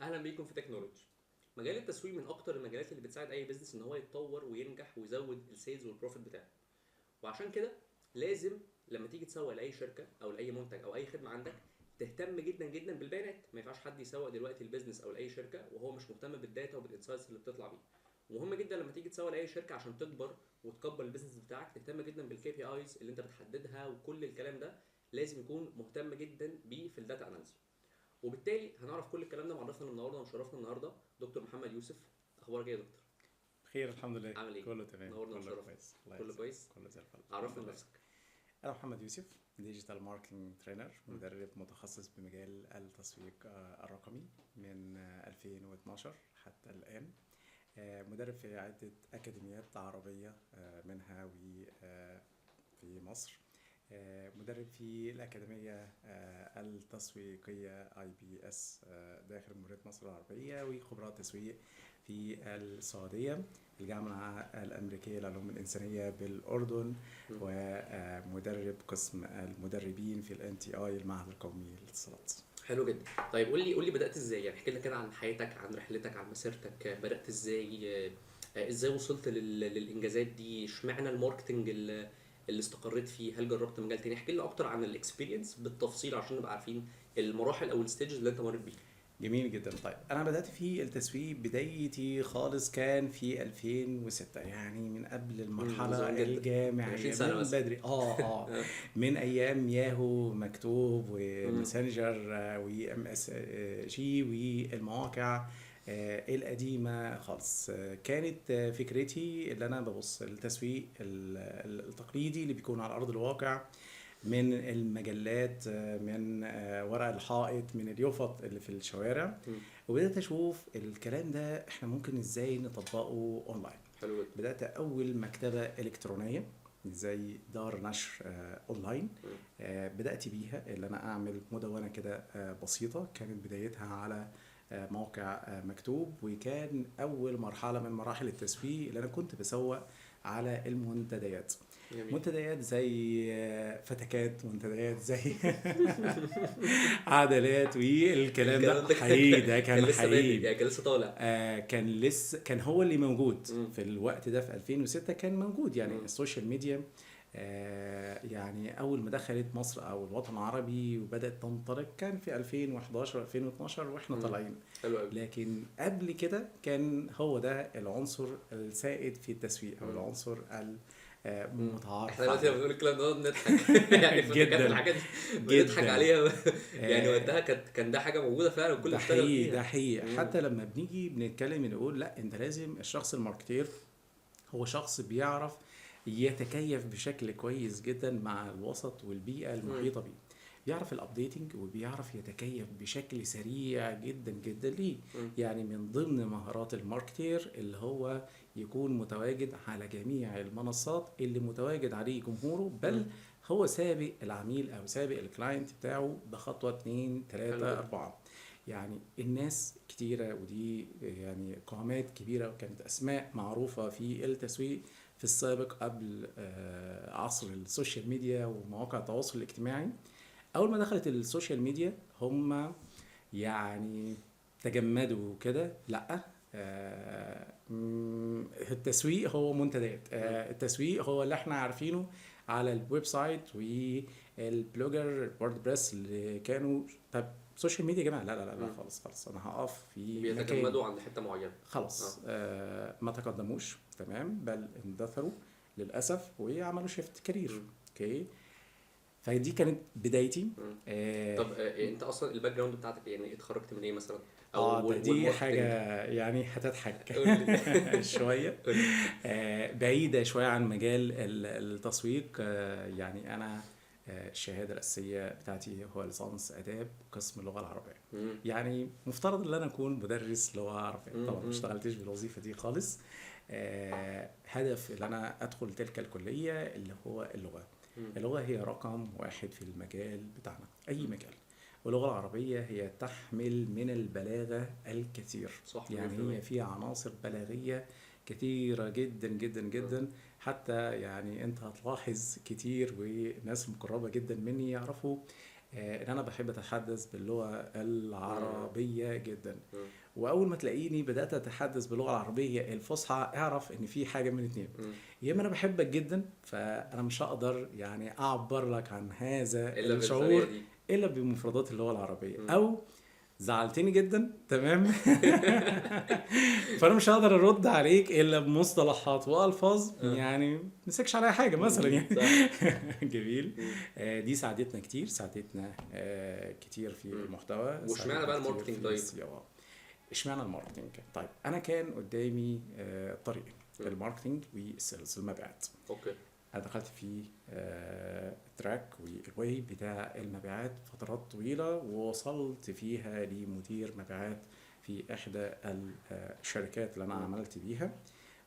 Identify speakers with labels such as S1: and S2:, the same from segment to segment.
S1: اهلا بيكم في تكنولوجي. مجال التسويق من اكتر المجالات اللي بتساعد اي بزنس ان هو يتطور وينجح ويزود السيلز والبروفيت بتاعه. وعشان كده لازم لما تيجي تسوق لاي شركه او لاي منتج او اي خدمه عندك تهتم جدا جدا بالبيانات. ما ينفعش حد يسوق دلوقتي البيزنس او لاي شركه وهو مش مهتم بالداتا وبالانسايتس اللي بتطلع بيه. ومهم جدا لما تيجي تسوق لاي شركه عشان تكبر وتكبر البيزنس بتاعك تهتم جدا بالكي بي ايز اللي انت بتحددها، وكل الكلام ده لازم يكون مهتم جدا بيه في الداتا اناليسيس. وبالتالي هنعرف كل الكلام ده مع ضيفنا النهارده ومشرفنا النهارده دكتور محمد يوسف. اخبارك ايه يا دكتور؟
S2: بخير الحمد لله.
S1: عامل ايه؟
S2: كله تمام،
S1: نورنا
S2: كله
S1: وشرفنا.
S2: كويس، الله
S1: كله
S2: يسلمك.
S1: كويس.
S2: كله زي الفل الحمد
S1: عرفنا
S2: لله.
S1: بنفسك.
S2: انا محمد يوسف، ديجيتال ماركتنج ترينر،
S1: مم.
S2: مدرب متخصص بمجال التسويق الرقمي من 2012 حتى الآن. مدرب في عدة أكاديميات عربية، منها وفي مصر. مدرب في الأكاديمية التسويقية IBS داخل جمهورية مصر العربية، وخبرات تسويق في السعودية، الجامعة الأمريكية للعلوم الإنسانية بالأردن،
S1: مم.
S2: ومدرب قسم المدربين في الNTI المعهد القومي للاتصالات.
S1: حلو جدا. طيب قول لي بدات ازاي؟ يعني احكي لنا كده عن حياتك، عن رحلتك، عن مسيرتك. بدات ازاي؟ ازاي وصلت للانجازات دي؟ اشمعنى الماركتنج اللي استقريت فيه؟ هل جربت مجال تاني؟ احكي لنا اكتر عن الاكسبيرينس بالتفصيل عشان نبقى عارفين المراحل او الستيجز اللي انت مريت بيها.
S2: جميل جدا. طيب انا بدأت في التسويق، بدايتي خالص كان في 2006، يعني من قبل
S1: من
S2: المرحلة
S1: زمان جدا، من 20
S2: الجامعية
S1: سنه
S2: من
S1: مثلا.
S2: بدري. من ايام ياهو مكتوب
S1: مم.
S2: وماسنجر وMSG والمواقع القديمة خالص. كانت فكرتي اللي انا ببص التسويق التقليدي اللي بيكون على ارض الواقع، من المجلات، من ورق الحائط، من اليوفط اللي في الشوارع.
S1: مم.
S2: وبدأت أشوف الكلام ده إحنا ممكن إزاي نطبقه أونلاين.
S1: حلو جدا.
S2: بدأت أول مكتبة إلكترونية زي دار نشر أونلاين.
S1: مم.
S2: بدأت بيها اللي أنا أعمل مدونة كده بسيطة، كانت بدايتها على موقع مكتوب، وكان أول مرحلة من مراحل التسويق اللي أنا كنت بسوق على المنتديات.
S1: جميل.
S2: منتديات زي فتكات، منتديات زي عدلات، والكلام ده
S1: الكلام ده
S2: حقيقي، ده
S1: كان
S2: كان
S1: لسه بادئ،
S2: حقيقي.
S1: يعني كان لسه طالع.
S2: كان هو اللي موجود
S1: مم.
S2: في الوقت ده في 2006، كان موجود يعني
S1: مم.
S2: السوشيال ميديا. يعني أول ما دخلت مصر أو الوطن العربي وبدأت تنطلق كان في 2011 2012 وإحنا
S1: مم.
S2: طالعين.
S1: حلو قوي.
S2: لكن قبل كده كان هو ده العنصر السائد في التسويق، أو
S1: مم.
S2: العنصر
S1: مم. احنا
S2: المتعارف
S1: دلوقتي لما
S2: عليه.
S1: بنقول الكلام ده بنضحك يعني فتكات
S2: جدا
S1: الحاجات دي بنضحك
S2: جدا.
S1: عليها يعني
S2: آه،
S1: وقتها كان ده حاجه موجوده فعلا والكل
S2: ده
S1: بيشتغل
S2: حقيقي،
S1: فيها.
S2: ده حقيقي.
S1: مم.
S2: حتى لما بنيجي بنتكلم نقول لا، انت لازم الشخص الماركتير هو شخص بيعرف يتكيف بشكل كويس جدا مع الوسط والبيئة
S1: مم.
S2: المحيطة بيه، بيعرف الابديتنج وبيعرف يتكيف بشكل سريع جدا جدا ليه.
S1: مم.
S2: يعني من ضمن مهارات الماركتير اللي هو يكون متواجد على جميع المنصات اللي متواجد عليه جمهوره،
S1: مم.
S2: بل هو سابق العميل او سابق الكلاينت بتاعه بخطوة 2
S1: حلو
S2: 3
S1: جدا.
S2: 4. يعني الناس كتيرة، ودي يعني قامات كبيرة وكانت أسماء معروفة في التسويق في السابق قبل عصر السوشيال ميديا ومواقع التواصل الاجتماعي. أول ما دخلت السوشيال ميديا هم يعني تجمدوا كده. لأ، التسويق هو منتديات،
S1: مم.
S2: التسويق هو اللي احنا عارفينه على الويب سايت والبلوجر ووردبريس اللي كانوا. طب سوشيال ميديا يا جماعه، لا لا لا لا،
S1: مم.
S2: خالص خالص، انا هقف في مكاني.
S1: بيتجمدوا عند حته معينه. اه.
S2: خلاص، ما تقدموش تمام، بل اندثروا للاسف وعملوا شيفت كارير.
S1: مم.
S2: اوكي، فدي كانت بدايتي.
S1: مم.
S2: اه.
S1: طب انت اصلا الباك جراوند بتاعتك يعني اتخرجت من ايه مثلا؟ او
S2: دي حاجه
S1: والماركتنج.
S2: يعني هتضحك
S1: قول لي.
S2: شويه.
S1: قول لي.
S2: بعيدة شوية عن مجال التسويق. يعني أنا الشهادة الأساسية بتاعتي هو ليسانس آداب قسم اللغة العربية.
S1: مم.
S2: يعني مفترض إن أنا أكون مدرس لغة عربية،
S1: مم.
S2: طبعا ما
S1: مم.
S2: اشتغلتش بالوظيفة دي خالص. هدف إن أنا أدخل تلك الكلية اللي هو اللغة.
S1: مم.
S2: اللغة هي رقم واحد في المجال بتاعنا، أي مجال. واللغة العربية هي تحمل من البلاغة الكثير.
S1: صح،
S2: يعني
S1: 100%.
S2: هي فيها عناصر بلاغية كتيرة جدا جدا
S1: مم.
S2: جدا. حتى يعني انت هتلاحظ كتير وناس مقربة جدا مني يعرفوا ان انا بحب اتحدث باللغه العربيه جدا.
S1: مم.
S2: واول ما تلاقيني بدات اتحدث باللغه العربيه الفصحى اعرف ان في حاجه من اتنين.
S1: مم.
S2: يا اما انا بحبك جدا فانا مش هقدر يعني اعبر لك عن هذا
S1: الا بالطريقه
S2: الشعور
S1: دي.
S2: الا بمفردات اللغه العربيه،
S1: مم.
S2: او زعلتني جدا تمام فانا مش هقدر ارد عليك الا بمصطلحات والفاظ يعني مسكش عليها حاجه مثلا يعني.
S1: صح.
S2: جميل.
S1: مم.
S2: دي ساعدتنا كتير، ساعدتنا كتير في
S1: مم.
S2: المحتوى،
S1: واشمعنى
S2: ساعدتنا
S1: بقى
S2: كتير
S1: الماركتينج
S2: في
S1: طيب؟
S2: الصياغه. اشمعنى الماركتينج؟ طيب انا كان قدامي طريقين،
S1: مم.
S2: الماركتينج والسيلز، المبيعات.
S1: اوكي.
S2: انا دخلت في تراك والواي بتاع المبيعات فترات طويله، ووصلت فيها لمدير مبيعات في احدى الشركات اللي انا
S1: مم.
S2: عملت بيها،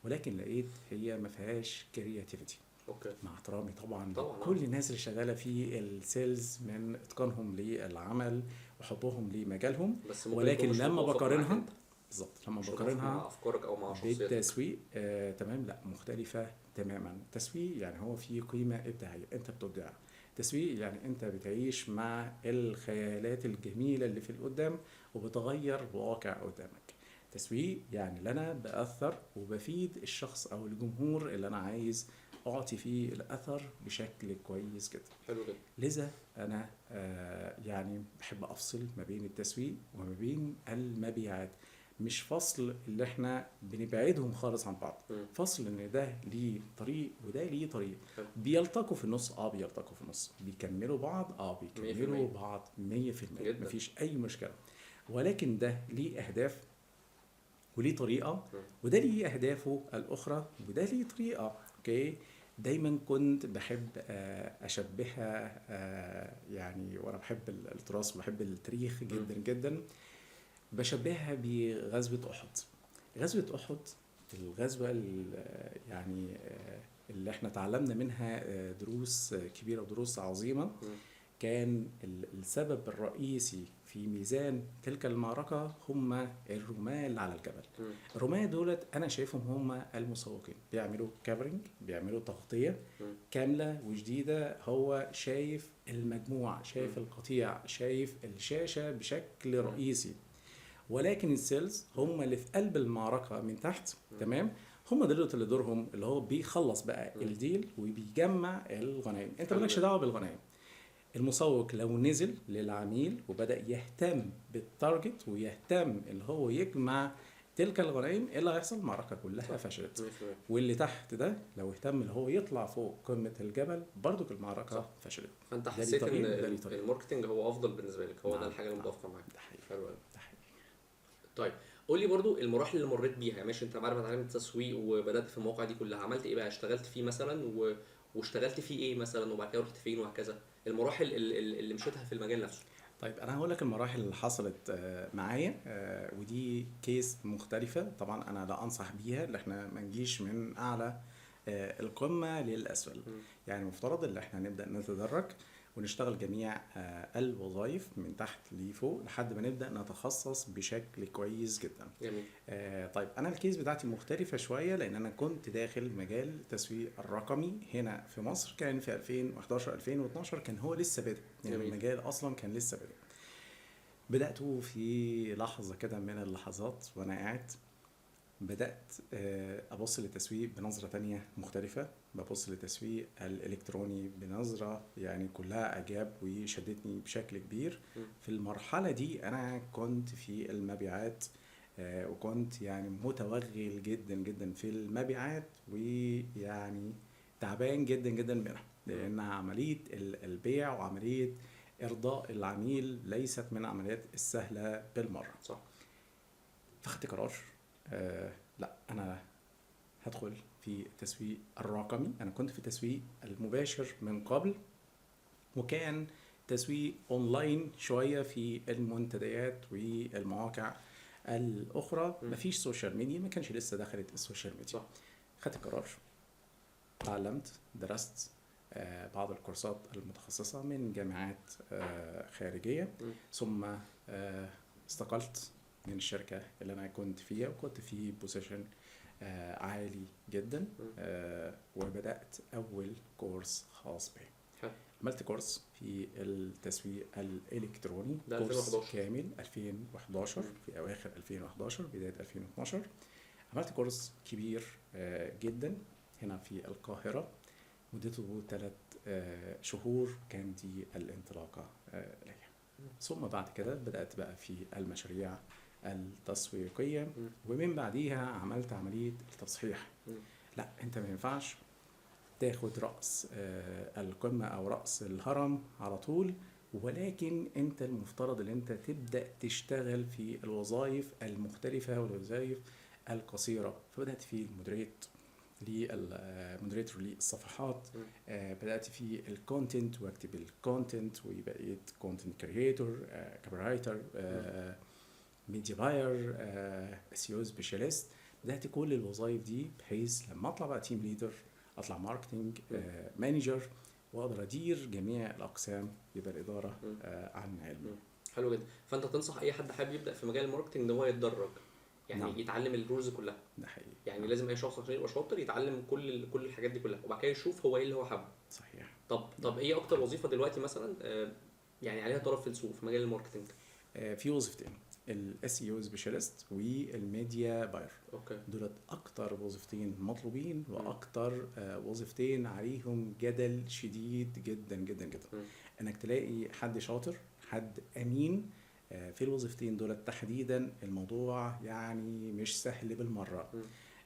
S2: ولكن لقيت هي ما فيهاش كرياتيفيتي.
S1: اوكي.
S2: مع احترامي طبعا
S1: طبعا
S2: كل الناس اللي شغاله في السيلز من اتقانهم للعمل وحبهم لمجالهم،
S1: بس ممكن يكون
S2: ولكن
S1: مش
S2: لما
S1: متوافق معاك
S2: بقارنها
S1: انت،
S2: بالظبط، لما
S1: مش متوافق مع
S2: بقارنها
S1: افكارك او مع شخصيتك.
S2: بالتسويق تمام، لا مختلفة تماما. التسويق يعني هو فيه قيمة إبداعية، أنت بتبدع. تسويق يعني أنت بتعيش مع الخيالات الجميلة اللي في القدام وبتغير الواقع قدامك. تسويق يعني اللي أنا بأثر وبفيد الشخص أو الجمهور اللي أنا عايز أعطي فيه الأثر بشكل كويس جدا.
S1: حلو جدا.
S2: لذا أنا يعني بحب أفصل ما بين التسويق وما بين المبيعات، مش فصل اللي احنا بنبعدهم خالص عن بعض،
S1: مم.
S2: فصل ان ده ليه طريق وده ليه طريق،
S1: حلو.
S2: بيلتقوا في النص، بيلتقوا في النص، بيكملوا بعض، بيكملوا
S1: 100%.
S2: بعض 100%،
S1: جدا.
S2: مفيش اي مشكلة. ولكن ده ليه اهداف وليه طريقة،
S1: مم.
S2: وده ليه اهدافه الاخرى وده ليه طريقة. اوكي. دايما كنت بحب اشبهها يعني، وانا بحب التراث وبحب التاريخ جدا جدا، بشبهها بغزوة أحد. غزوة أحد الغزوة يعني اللي احنا تعلمنا منها دروس كبيرة ودروس عظيمة.
S1: مم.
S2: كان السبب الرئيسي في ميزان تلك المعركة هم الرماة اللي على الجبل.
S1: مم.
S2: الرماة دولت أنا شايفهم هم المسوقين، بيعملوا كابرينج، بيعملوا تغطية
S1: مم.
S2: كاملة وجديدة. هو شايف المجموعة، شايف القطيع، شايف الشاشة بشكل رئيسي. ولكن السيلز هم اللي في قلب المعركة من تحت، تمام. هم دلوقتي اللي دورهم اللي هو بيخلص بقى الديل وبيجمع الغنائم، انت مالكش دعوة بالغنائم. المسوق لو نزل للعميل وبدأ يهتم بالتارجت ويهتم اللي هو يجمع تلك الغنائم، ايه اللي هيحصل؟ المعركة كلها فشلت.
S1: 100%.
S2: واللي تحت ده لو اهتم اللي هو يطلع فوق قمة الجبل، برضو المعركة
S1: صح.
S2: فشلت.
S1: فانت
S2: ده ليه
S1: حسيت ان
S2: طريق وده ليه طريق.
S1: الماركتنج هو افضل بالنسبه لك، هو ده
S2: نعم،
S1: الحاجه اللي
S2: نعم.
S1: متوافقه معاك.
S2: ده حقيقي،
S1: حلو قوي.
S2: ده حقيقي.
S1: طيب قول لي برضو المراحل اللي مريت بيها. يعني ماشي، انت بعد ما اتعلمت تسويق وبدات في المواقع دي كلها، عملت ايه بقى؟ اشتغلت فيه مثلا واشتغلت فيه ايه مثلا، وبعد كده رحت فين، وهكذا المراحل اللي مشيتها في المجال نفسه.
S2: طيب انا هقول لك المراحل اللي حصلت معايا، ودي كيس مختلفة طبعا، انا لا انصح بيها، ان احنا ما نجيش من اعلى القمة للاسفل. يعني مفترض ان احنا نبدأ نتدرج ونشتغل جميع الوظائف من تحت لفوق لحد ما نبدأ نتخصص بشكل كويس جدا.
S1: جميل.
S2: طيب انا الكيس بتاعتي مختلفة شوية، لان انا كنت داخل مجال التسويق الرقمي هنا في مصر، كان في 2011 2012 كان هو لسه بادئ، يعني
S1: جميل.
S2: المجال اصلا كان لسه بادئ. بدأت في لحظة كده من اللحظات وانا قاعد، بدأت أبص للتسويق بنظرة تانية مختلفة، ببص للتسويق الإلكتروني بنظرة يعني كلها إعجاب وشدتني بشكل كبير. في المرحلة دي أنا كنت في المبيعات، وكنت يعني متوغل جدا جدا في المبيعات، ويعني تعبان جدا جدا منها، لأن عملية البيع وعملية إرضاء العميل ليست من العمليات السهلة بالمرة.
S1: صح.
S2: فاخدت قرار، لا انا هدخل في التسويق الرقمي. انا كنت في التسويق المباشر من قبل، وكان تسويق اونلاين شويه في المنتديات والمواقع الاخرى. مفيش سوشيال ميديا، ما كانش لسه دخلت السوشيال ميديا.
S1: صح.
S2: خدت قرار، تعلمت، درست بعض الكورسات المتخصصه من جامعات خارجيه، ثم استقلت من الشركة اللي أنا كنت فيها، وكنت في بوزيشن عالي جدا، وبدأت أول كورس خاص بي. عملت كورس في التسويق الالكتروني،
S1: ده
S2: كورس
S1: 2011.
S2: كامل 2011 في اواخر 2011 بدايه 2012. عملت كورس كبير جدا هنا في القاهره، مدته 3 شهور، كان دي الانطلاقه ليا. ثم بعد كده بدات بقى في المشاريع التسويقيه، ومن بعديها عملت عمليه التصحيح. لا انت ما ينفعش تاخد رأس القمة أو رأس الهرم على طول، ولكن أنت المفترض أن أنت تبدأ تشتغل في الوظائف المختلفة والوظائف القصيرة. فبدأت في مودريتور للصفحات، بدأت في الكونتنت واكتب الكونتنت، وبقيت كونتنت كرييتور، كوبيرايتر، ميديا باير، اس يو سبيشاليست. بدأت كل الوظائف دي بحيث لما اطلع بقى تيم ليدر، اطلع ماركتنج مانجر، واقدر ادير جميع الاقسام، يبقى الاداره عن علم.
S1: حلو جدا. فانت تنصح اي حد حابب يبدا في مجال الماركتنج ان هو يتدرج، يعني
S2: نعم.
S1: يتعلم الرولز كلها.
S2: ده حقيقي.
S1: يعني
S2: نعم.
S1: لازم اي شخص عشان يبقى شاطر يتعلم كل الحاجات دي كلها، وبعد كده يشوف هو ايه اللي هو حابه.
S2: صحيح.
S1: طب ايه اكتر وظيفه دلوقتي مثلا يعني عليها طلب في السوق في مجال الماركتنج؟
S2: في وظيفتين، الاس اي او سبيشاليست والميديا باير.
S1: اوكي.
S2: دولت اكتر وظيفتين مطلوبين، واكتر وظيفتين عليهم جدل شديد جدا جدا جدا. انك تلاقي حد شاطر، حد امين في الوظيفتين دولت تحديدا، الموضوع يعني مش سهل بالمره.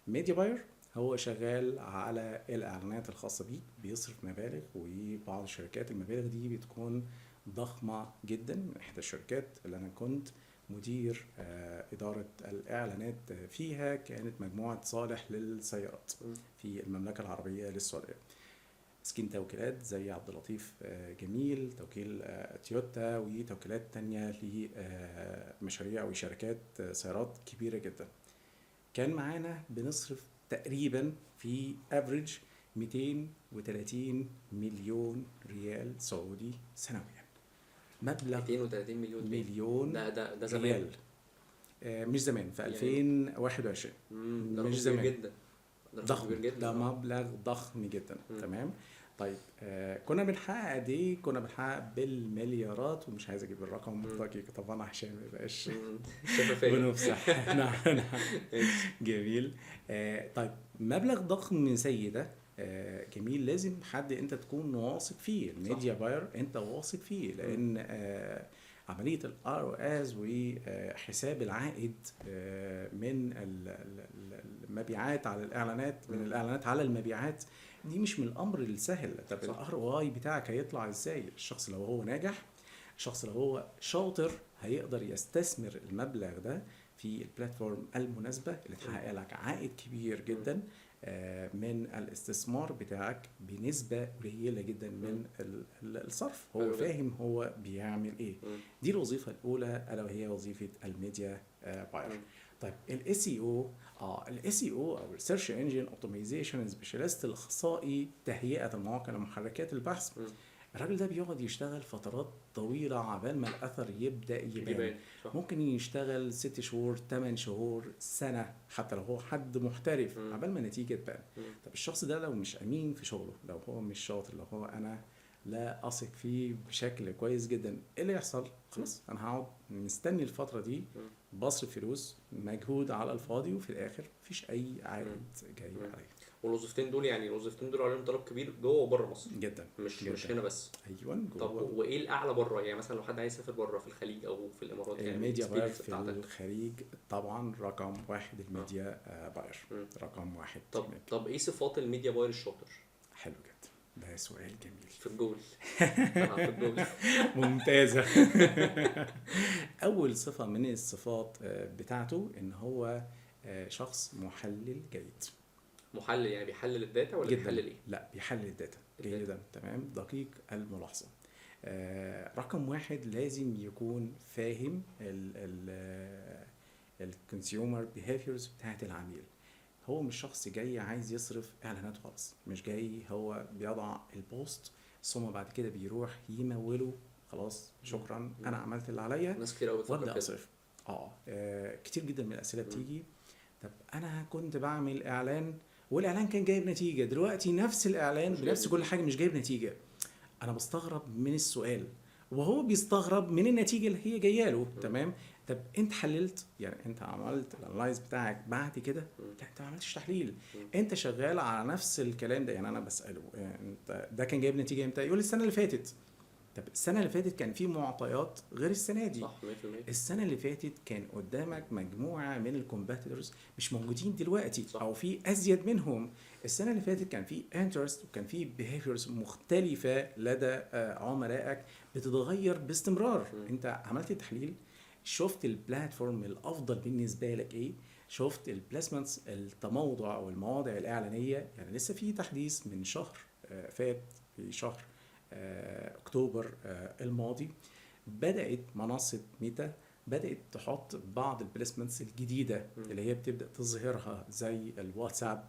S2: ميديا باير هو شغال على الاعلانات الخاصه بيه، بيصرف مبالغ، وبعض الشركات المبالغ دي بتكون ضخمه جدا. من احدى الشركات اللي انا كنت مدير إدارة الإعلانات فيها كانت مجموعة صالح للسيارات في المملكة العربية للسعودية. مسكين توكيلات زي عبد اللطيف جميل، توكيل تويوتا، وتوكيلات تانية لمشاريع وشركات سيارات كبيرة جدا. كان معانا بنصرف تقريبا في افريج 230 مليون ريال سعودي سنويا. مبلغ
S1: 230 مليون ده زمان.
S2: ريال. مش زمان، في 2021.
S1: مش زمان جدا،
S2: ضخم جدا. ده مبلغ ضخم جدا. تمام. طيب كنا بنحقق قد ايه؟ كنا بنحقق بالمليارات، ومش عايز اجيب الرقم دقيق طبعا عشان ما يبقاش بنفسح. نعم. جميل. طيب مبلغ ضخم زي ده جميل، لازم حد انت تكون واثق فيه. الميديا باير انت واثق فيه، لان عمليه الROAS وحساب العائد من المبيعات على الاعلانات، من الاعلانات على المبيعات، دي مش من الامر السهل. طب الROI بتاعك هيطلع ازاي؟ الشخص لو هو ناجح، الشخص لو هو شاطر، هيقدر يستثمر المبلغ ده في البلاتفورم المناسبه اللي تحقق لك عائد كبير جدا من الاستثمار بتاعك بنسبة قليلة جدا من الصرف. هو فاهم هو بيعمل ايه. دي الوظيفة الأولى، ألا وهي وظيفة الميديا باير. طيب الاس اي او الاس اي او او السيرش انجن اوبتمايزيشن سبيشاليست، الاخصائي تهيئة المواقع لمحركات البحث. الراجل ده بيقعد يشتغل فترات طويلة عبال ما الأثر يبدأ يبان. ممكن يشتغل 6 شهور، 8 شهور، سنة، حتى لو هو حد محترف عبال ما النتيجة تبان. طب الشخص ده لو مش أمين في شغله، لو هو مش شاطر، لو هو أنا لا أثق فيه بشكل كويس جدا، إيه اللي يحصل؟ خلاص أنا هقعد مستني الفترة دي، بصرف فلوس، مجهود على الفاضي، وفي الآخر مفيش أي عائد جاي عليه.
S1: والوظيفتين دول يعني الوظيفتين دول عليهم طلب كبير جوه وبره مصر
S2: جدا،
S1: مش هنا بس.
S2: ايوه جوه.
S1: طب وايه الاعلى بره؟ يعني مثلا لو حد عايز يسافر بره في الخليج او في الامارات، يعني
S2: الميديا باير في الخليج طبعا رقم واحد. الميديا باير رقم واحد.
S1: طب ايه صفات الميديا باير الشاطر؟
S2: حلو جدا، ده سؤال جميل.
S1: في الجول. في الجول.
S2: ممتازة. أول صفة من الصفات بتاعته إن هو شخص محلل جيد.
S1: محلل يعني بيحلل الداتا ولا بيحلل ايه؟
S2: لا بيحلل الداتا جيدا. تمام. دقيق الملاحظة. رقم واحد، لازم يكون فاهم الكونسيومر بيهافيرز بتاعت العميل. هو مش شخص جاي عايز يصرف اعلانات خالص، مش جاي هو بيضع البوست ثم بعد كده بيروح يموله خلاص شكرا انا عملت اللي عليا
S1: ناس كتير قوي بتفكر
S2: كده اصرف. كتير جدا من الاسئله بتيجي، طب انا كنت بعمل اعلان والاعلان كان جايب نتيجه، دلوقتي نفس الاعلان بنفس كل حاجه مش جايب نتيجه. انا بستغرب من السؤال وهو بيستغرب من النتيجه اللي هي جايه له. تمام. طب انت حللت؟ يعني انت عملت الانلايز بتاعك بعد كده؟ لا، انت ما عملتش تحليل. انت شغال على نفس الكلام ده. يعني انا بساله انت ده كان جايب نتيجه امتى؟ يقول لي السنه اللي فاتت. طب السنه اللي فاتت كان في معطيات غير السنه دي.
S1: صح 100%.
S2: السنه اللي فاتت كان قدامك مجموعه من الكومبيتيتورز مش موجودين دلوقتي،
S1: صح.
S2: او في ازيد منهم. السنه اللي فاتت كان في انترست وكان في بيهيفيرز مختلفه لدى عملائك بتتغير باستمرار. انت عملت تحليل، شفت البلاتفورم الافضل بالنسبه لك ايه، شفت البلاسمنتس التموضع او المواضع الاعلانيه. يعني لسه في تحديث من شهر فات، في شهر اكتوبر الماضي، بدات منصه ميتا بدات تحط بعض البليسمنتس الجديده اللي هي بتبدا تظهرها زي الواتساب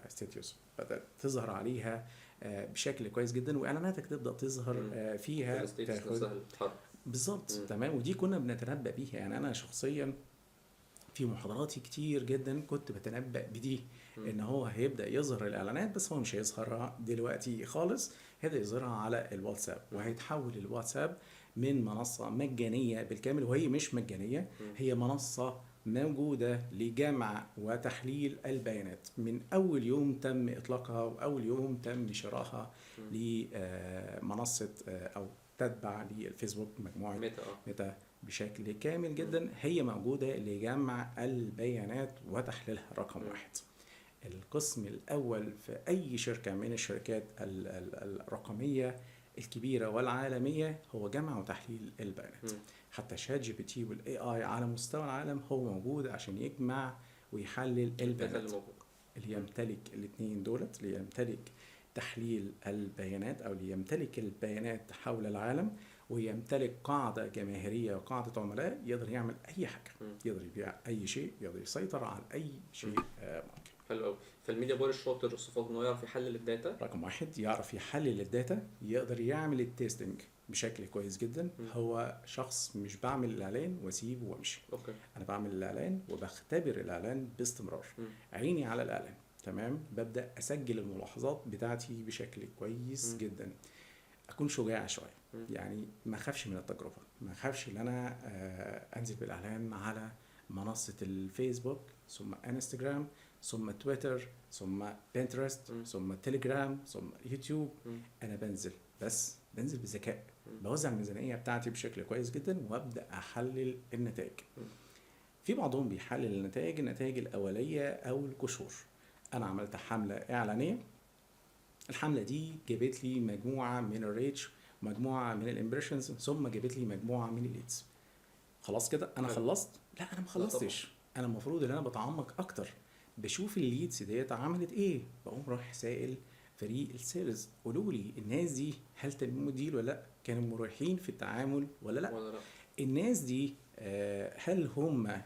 S2: ستاتيوس، بدات تظهر عليها بشكل كويس جدا، واعلاناتك تبدا تظهر فيها
S1: الستيتس نفسها اللي بتتحرك.
S2: بالظبط. تمام. ودي كنا بنتنبأ بيها. يعني انا شخصيا في محاضراتي كتير جدا كنت بتنبأ بدي، ان هو هيبدأ يظهر الاعلانات، بس هو مش هيظهرها دلوقتي خالص، هيبدأ يظهرها على الواتساب، وهيتحول الواتساب من منصة مجانية بالكامل، وهي مش مجانية، هي منصة موجودة لجمع وتحليل البيانات. من أول يوم تم إطلاقها وأول يوم تم شرائها لمنصة أو تتبع للفيسبوك مجموعة ميتا بشكل كامل جدا، هي موجودة لجمع البيانات وتحليلها. رقم واحد. القسم الأول في أي شركة من الشركات الرقمية الكبيرة والعالمية هو جمع وتحليل البيانات. حتى شات جي بي تي والاي اي على مستوى العالم هو موجود عشان يجمع ويحلل البيانات. اللي يمتلك الاثنين دولت، اللي يمتلك تحليل البيانات او اللي يمتلك البيانات حول العالم ويمتلك قاعدة جماهيرية وقاعدة عملاء، يقدر يعمل أي حاجة، يقدر يبيع أي شيء، يقدر يسيطر على أي شيء ممكن.
S1: حلو قوي. فالميديا باير الشاطر صفات انه يعرف يحلل الداتا.
S2: رقم واحد، يعرف يحلل الداتا، يقدر يعمل التيستنج بشكل كويس جدا. هو شخص مش بعمل الإعلان واسيبه وامشي. أنا بعمل الإعلان وبختبر الإعلان باستمرار. عيني على الإعلان. تمام. ببدأ أسجل الملاحظات بتاعتي بشكل كويس جدا. اكون شجاع شويه، يعني ما اخافش من التجربه، ما اخافش ان انا انزل بالاعلان على منصه الفيسبوك ثم انستجرام ثم تويتر ثم بنترست ثم تليجرام ثم يوتيوب. انا بنزل، بس بنزل بذكاء، بوزع الميزانيه بتاعتي بشكل كويس جدا وابدا احلل النتائج. في بعضهم بيحلل النتائج الاوليه او القشور. انا عملت حمله اعلانيه، الحمله دي جابت لي مجموعه من الريتش، مجموعه من الامبريشنز، ثم جابت لي مجموعه من الليدز. خلاص كده انا خلصت؟ لا، انا ما خلصتش. انا المفروض ان انا بتعمق اكتر، بشوف الليدز ديت عملت ايه، بقوم رايح سائل فريق السيلز، قولوا لي الناس دي هل تموا ديل ولا لا، كانوا مريحين في التعامل ولا لا، الناس دي هل هم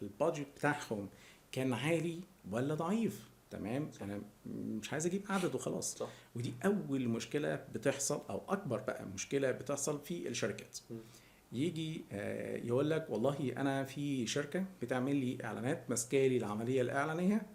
S2: البادجت بتاعهم كان عالي ولا ضعيف. تمام. انا مش عايز اجيب عدد وخلاص.
S1: صح.
S2: ودي اول مشكله بتحصل، او اكبر بقى مشكله بتحصل في الشركات. يجي يقول لك والله انا في شركه بتعمل لي اعلانات، ماسكالي العمليه الاعلانيه،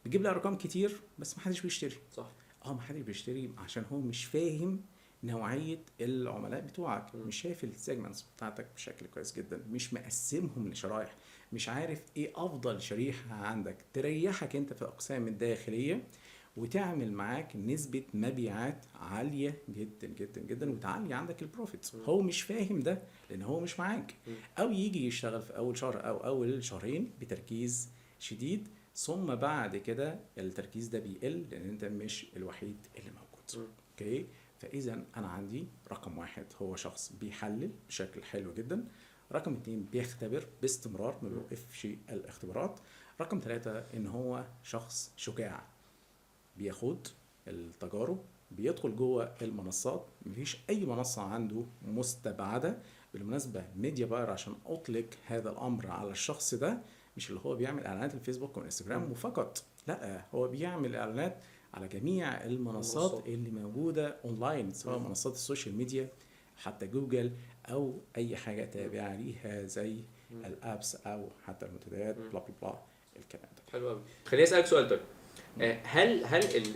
S2: بتجيب لي ارقام كتير، بس ما حدش بيشتري.
S1: صح.
S2: ما حدش بيشتري عشان هو مش فاهم نوعيه العملاء بتوعك، مش شايف السيجمنتس بتاعتك بشكل كويس جدا، مش مقسمهم لشرايح، مش عارف ايه افضل شريحه عندك تريحك انت في الاقسام الداخليه وتعمل معاك نسبة مبيعات عالية جدا جدا جدا وتعلي عندك البروفيت. هو مش فاهم ده لان هو مش معاك، او يجي يشتغل في اول شهر او اول شهرين بتركيز شديد، ثم بعد كده التركيز ده بيقل لان انت مش الوحيد اللي موجود. اوكي. فاذا انا عندي رقم واحد هو شخص بيحلل بشكل حلو جدا. رقم 2 بيختبر باستمرار، ما بيوقفش الاختبارات. رقم 3 ان هو شخص شجاع، بياخد التجارب، بيدخل جوه المنصات. مفيش اي منصه عنده مستبعده. بالمناسبه ميديا باير عشان اطلق هذا الامر على الشخص ده، مش اللي هو بيعمل اعلانات الفيسبوك والانستجرام وفقط، لا، هو بيعمل اعلانات على جميع المنصات اللي موجوده اونلاين، سواء منصات السوشيال ميديا، حتى جوجل، او اي حاجه تابعه ليها زي الابس او حتى المنتديات، بلا بلا بلا الكلام ده.
S1: حلو قوي. خليني اسالك سؤال طيب. هل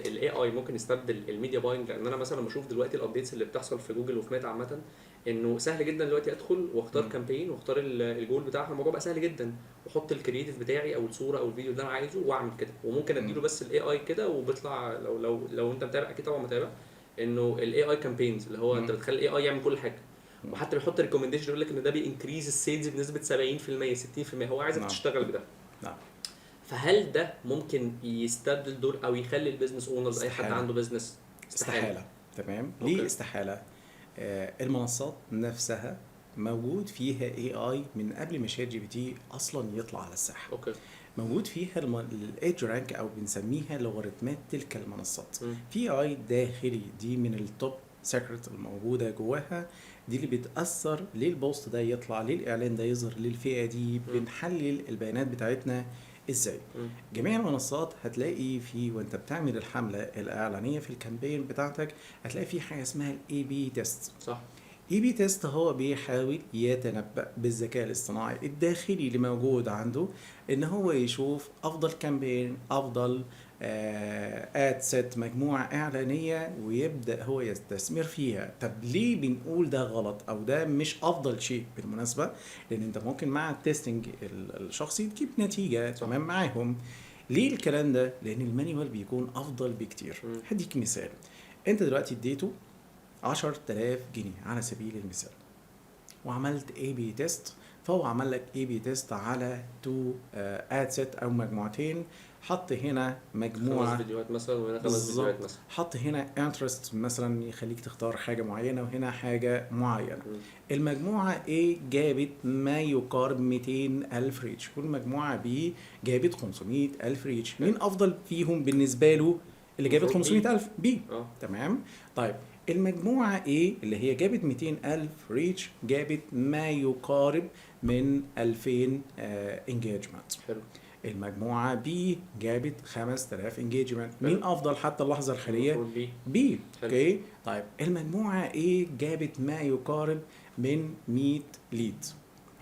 S1: الاي اي ممكن يستبدل الميديا باينج؟ لان انا مثلا بشوف دلوقتي الابديتس اللي بتحصل في جوجل وفي ميتا عامه، انه سهل جدا دلوقتي ادخل واختار كامبين واختار الجول بتاعها. الموضوع بقى سهل جدا، واحط الكرييتيف بتاعي او الصوره او الفيديو اللي انا عايزه واعمل كده، وممكن اديله بس الاي اي كده وبيطلع. لو انت متابع، اكيد طبعا متابع، انه الاي اي كامبينز اللي هو انت بتخلي الاي اي يعمل كل حاجه، وحتى بيحط ريكومنديشن يقول لك ان ده بينكريز السيلز بنسبه 70% 60%. هو عايزك تشتغل بده.
S2: نعم.
S1: فهل ده ممكن يستبدل دور او يخلي البيزنس اونرز، اي حد عنده بيزنس؟
S2: استحالة. تمام. ليه استحالة؟ المنصات نفسها موجود فيها اي اي من قبل ما شات جي بي تي اصلا يطلع على الساحه.
S1: اوكي.
S2: موجود فيها الايدج رانك او بنسميها لوغاريتمات تلك المنصات.
S1: م.
S2: في اي داخلي، دي من التوب سيكريت الموجوده جواها، دي اللي بتاثر ليه البوست ده يطلع، ليه الاعلان ده يظهر للفئه دي. بنحلل البيانات بتاعتنا ازاي. جميع المنصات هتلاقي في وانت بتعمل الحمله الاعلانيه في الكامبين بتاعتك، هتلاقي في حاجه اسمها الاي بي تيست.
S1: صح.
S2: اي بي تيست هو بيحاول يتنبأ بالذكاء الاصطناعي الداخلي اللي موجود عنده، ان هو يشوف افضل كامبين، افضل اد ست، مجموعه اعلانيه، ويبدا هو يستثمر فيها. طب ليه بنقول ده غلط او ده مش افضل شيء بالمناسبه؟ لان انت ممكن مع التستنج الشخصي تجيب نتيجه تمام معاهم. ليه الكلام ده؟ لان المانيوال بيكون افضل بكتير. هديك مثال. انت دلوقتي اديته 10,000 جنيه على سبيل المثال، وعملت اي بي تيست، فهو عمل لك اي بي تيست على 2 اد سيت او مجموعتين. حط هنا مجموعه
S1: 5 فيديوهات مثلا وهنا 5 فيديوهات مثلا.
S2: حط هنا انترست مثلا يخليك تختار حاجه معينه، وهنا حاجه معينه. المجموعه A جابت ما يقارب 200,000 ريتش، والمجموعه B جابت 500,000 ريتش. مين افضل فيهم بالنسبه له؟ اللي جابت 500,000 B. تمام. طيب المجموعة A اللي هي جابت 200,000 ريتش جابت ما يقارب من 2000 انجيجمنت.
S1: حلو.
S2: المجموعة B جابت 5000 انجيجمنت. مين أفضل حتى اللحظة الحالية؟ B. اوكي. طيب المجموعة A جابت ما يقارب من 100 ليد.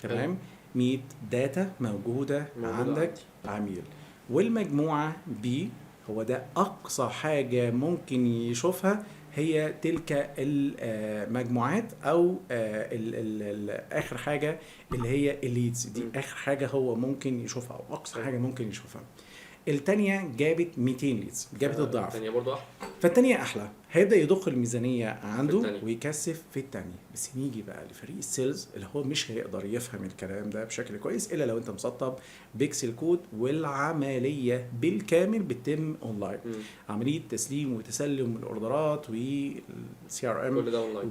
S2: تمام. 100 داتا موجودة عندك عميل. والمجموعة B هو ده أقصى حاجة ممكن يشوفها، هي تلك المجموعات او اخر حاجه اللي هي الليدز دي. اخر حاجه هو ممكن يشوفها او اقصى حاجه ممكن يشوفها. التانية جابت 200 ليدز، جابت الضعف.
S1: التانية برضو احلى.
S2: فالتانية احلى، هيبدا يضخ الميزانيه عنده ويكثف في التانية. بس نيجي بقى لفريق السيلز اللي هو مش هيقدر يفهم الكلام ده بشكل كويس الا لو انت مسطب بيكسل كود، والعمليه بالكامل بتتم اونلاين. عمليه تسليم وتسلم الاوردرات والسي ار ام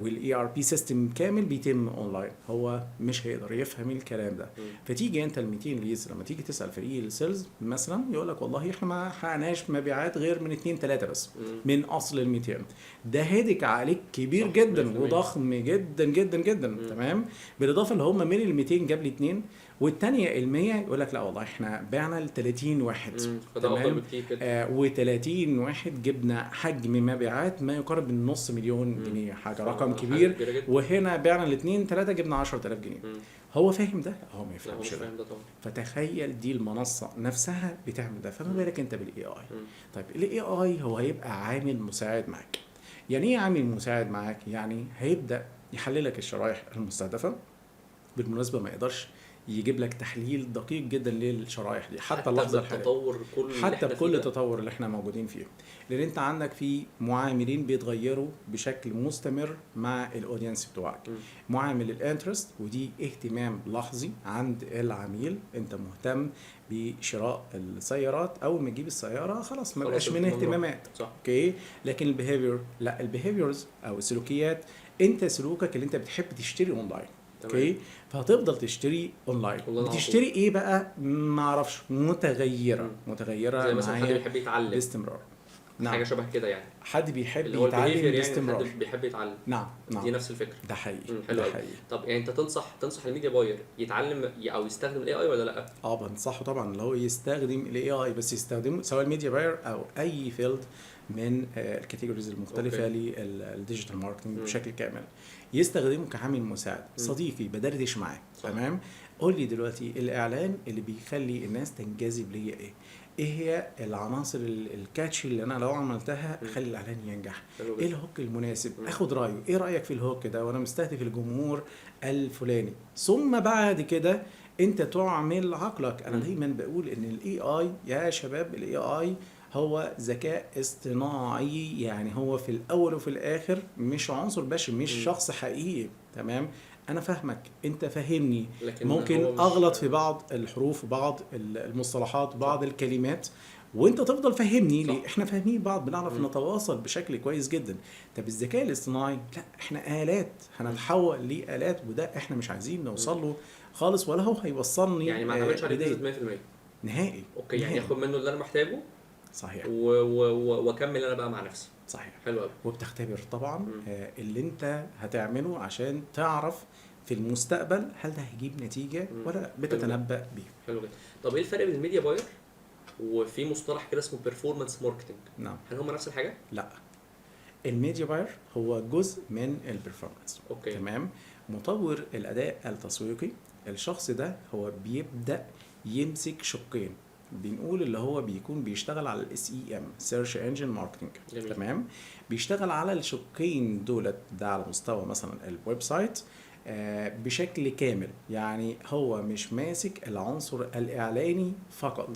S2: والاي ار بي سيستم كامل بيتم اونلاين. هو مش هيقدر يفهم الكلام ده. فتيجي انت ال 200 ليز لما تيجي تسال فريق السيلز مثلا، يقول لك والله احنا ما حققناش مبيعات غير من 2 3 بس من اصل ال 200. ده هيدك عليك كبير جدا وضخم جدا جدا جدا. تمام. بالاضافه اللي هم من ال 200 جاب لي 2، والثانيه ال 100 يقول لك لا والله احنا بعنا ل 30 واحد. تمام. و30 واحد جبنا حجم مبيعات ما يقارب من نص مليون جنيه، حاجه رقم كبير. وهنا بعنا الاثنين 3 جبنا 10,000 جنيه. هو فاهم ده؟ هو ما يفهمش ده. فتخيل دي المنصه نفسها بتعمل ده، فما بالك انت بالاي اي. طيب الاي اي هو هيبقى عامل مساعد معاك. يعني ايه عامل مساعد معاك؟ يعني هيبدا يحللك الشرائح المستهدفه. بالمناسبه ما يقدرش يجيب لك تحليل دقيق جدا للشرائح دي حتى اللحظه الحاليه، حتى بكل التطور اللي احنا موجودين فيه. لان انت عندك في معاملين بيتغيروا بشكل مستمر مع الاودينس بتوعك. معامل الانترست، ودي اهتمام لحظي عند العميل. انت مهتم بشراء السيارات، اول ما تجيب السياره خلاص ما بقاش من اهتمامات. اوكي. لكن البيهيفير لا، البيهيفيرز او السلوكيات، انت سلوكك اللي انت بتحب تشتري اونلاين. اوكي. فهتفضل تشتري اونلاين. بتشتري ايه بقى؟ ما اعرفش. متغيره
S1: زي مثلا حد بيحب يتعلم
S2: باستمرار.
S1: نعم. حاجه شبه كده يعني.
S2: حد بيحب يتعلم باستمرار.
S1: حد بيحب يتعلم.
S2: نعم.
S1: دي نفس الفكره.
S2: ده حقيقي.
S1: ده حقيقي. طب يعني انت تنصح الميديا باير يتعلم او يستخدم الاي اي ولا لا؟
S2: بنصحه طبعا اللي هو يستخدم الاي اي، بس يستخدمه سواء الميديا باير او اي فيلد من الكاتيجوريز المختلفه للديجيتال ماركتنج بشكل كامل. يستخدمه كعامل مساعد، صديقي بدردش معاه. تمام. قول لي دلوقتي الاعلان اللي بيخلي الناس تنجذب ليا ايه هي العناصر الكاتشي اللي انا لو عملتها
S1: مم.
S2: اخلي الاعلان ينجح؟
S1: حلو
S2: ايه
S1: جدا.
S2: الهوك المناسب؟
S1: مم.
S2: اخد رايه، ايه رايك في الهوك ده وانا مستهدف الجمهور الفلاني؟ ثم بعد كده انت تعمل عقلك. انا
S1: مم.
S2: دايما بقول ان الاي اي يا شباب، الاي اي هو ذكاء اصطناعي، يعني هو في الاول وفي الاخر مش عنصر بشري، مش
S1: مم.
S2: شخص حقيقي. تمام، انا فاهمك، انت فاهمني،
S1: لكن
S2: ممكن
S1: هو مش
S2: اغلط في بعض الحروف وبعض المصطلحات
S1: صح.
S2: وبعض الكلمات، وانت تفضل فاهمني
S1: صح.
S2: ليه. احنا فاهمين بعض، بنعرف
S1: مم.
S2: نتواصل بشكل كويس جدا. طب الذكاء الاصطناعي لا، احنا آلات، هنتحول لآلات، وده احنا مش عايزين
S1: مم.
S2: نوصل له خالص، ولا هو هيوصلني
S1: يعني ما اعتمدش عليه
S2: بداية
S1: بنسبه 100%.
S2: نهائي.
S1: اوكي، يعني
S2: نهائي.
S1: اخد منه اللي انا محتاجه
S2: صحيح.
S1: واكمل انا بقى مع نفسي.
S2: صحيح.
S1: حلو قوي.
S2: وبتختبر طبعا
S1: مم.
S2: اللي انت هتعمله عشان تعرف في المستقبل هل ده هيجيب نتيجة
S1: مم.
S2: ولا لا،
S1: حلو جدا.
S2: بتتنبأ بيه.
S1: حلو جدا. طب ايه الفرق بين الميديا باير وفي مصطلح كده اسمه بيرفورمانس ماركتنج؟
S2: نعم.
S1: هل هم نفس الحاجه؟
S2: لا، الميديا باير هو جزء من البرفورمانس.
S1: اوكي.
S2: تمام. مطور الاداء التسويقي، الشخص ده هو بيبدا يمسك شقين، بنقول اللي هو بيكون بيشتغل على الاس اي ام، سيرش انجن ماركتنج.
S1: جميل.
S2: تمام، بيشتغل على الشقين دولت، ده على مستوى مثلا الويب سايت بشكل كامل. يعني هو مش ماسك العنصر الاعلاني فقط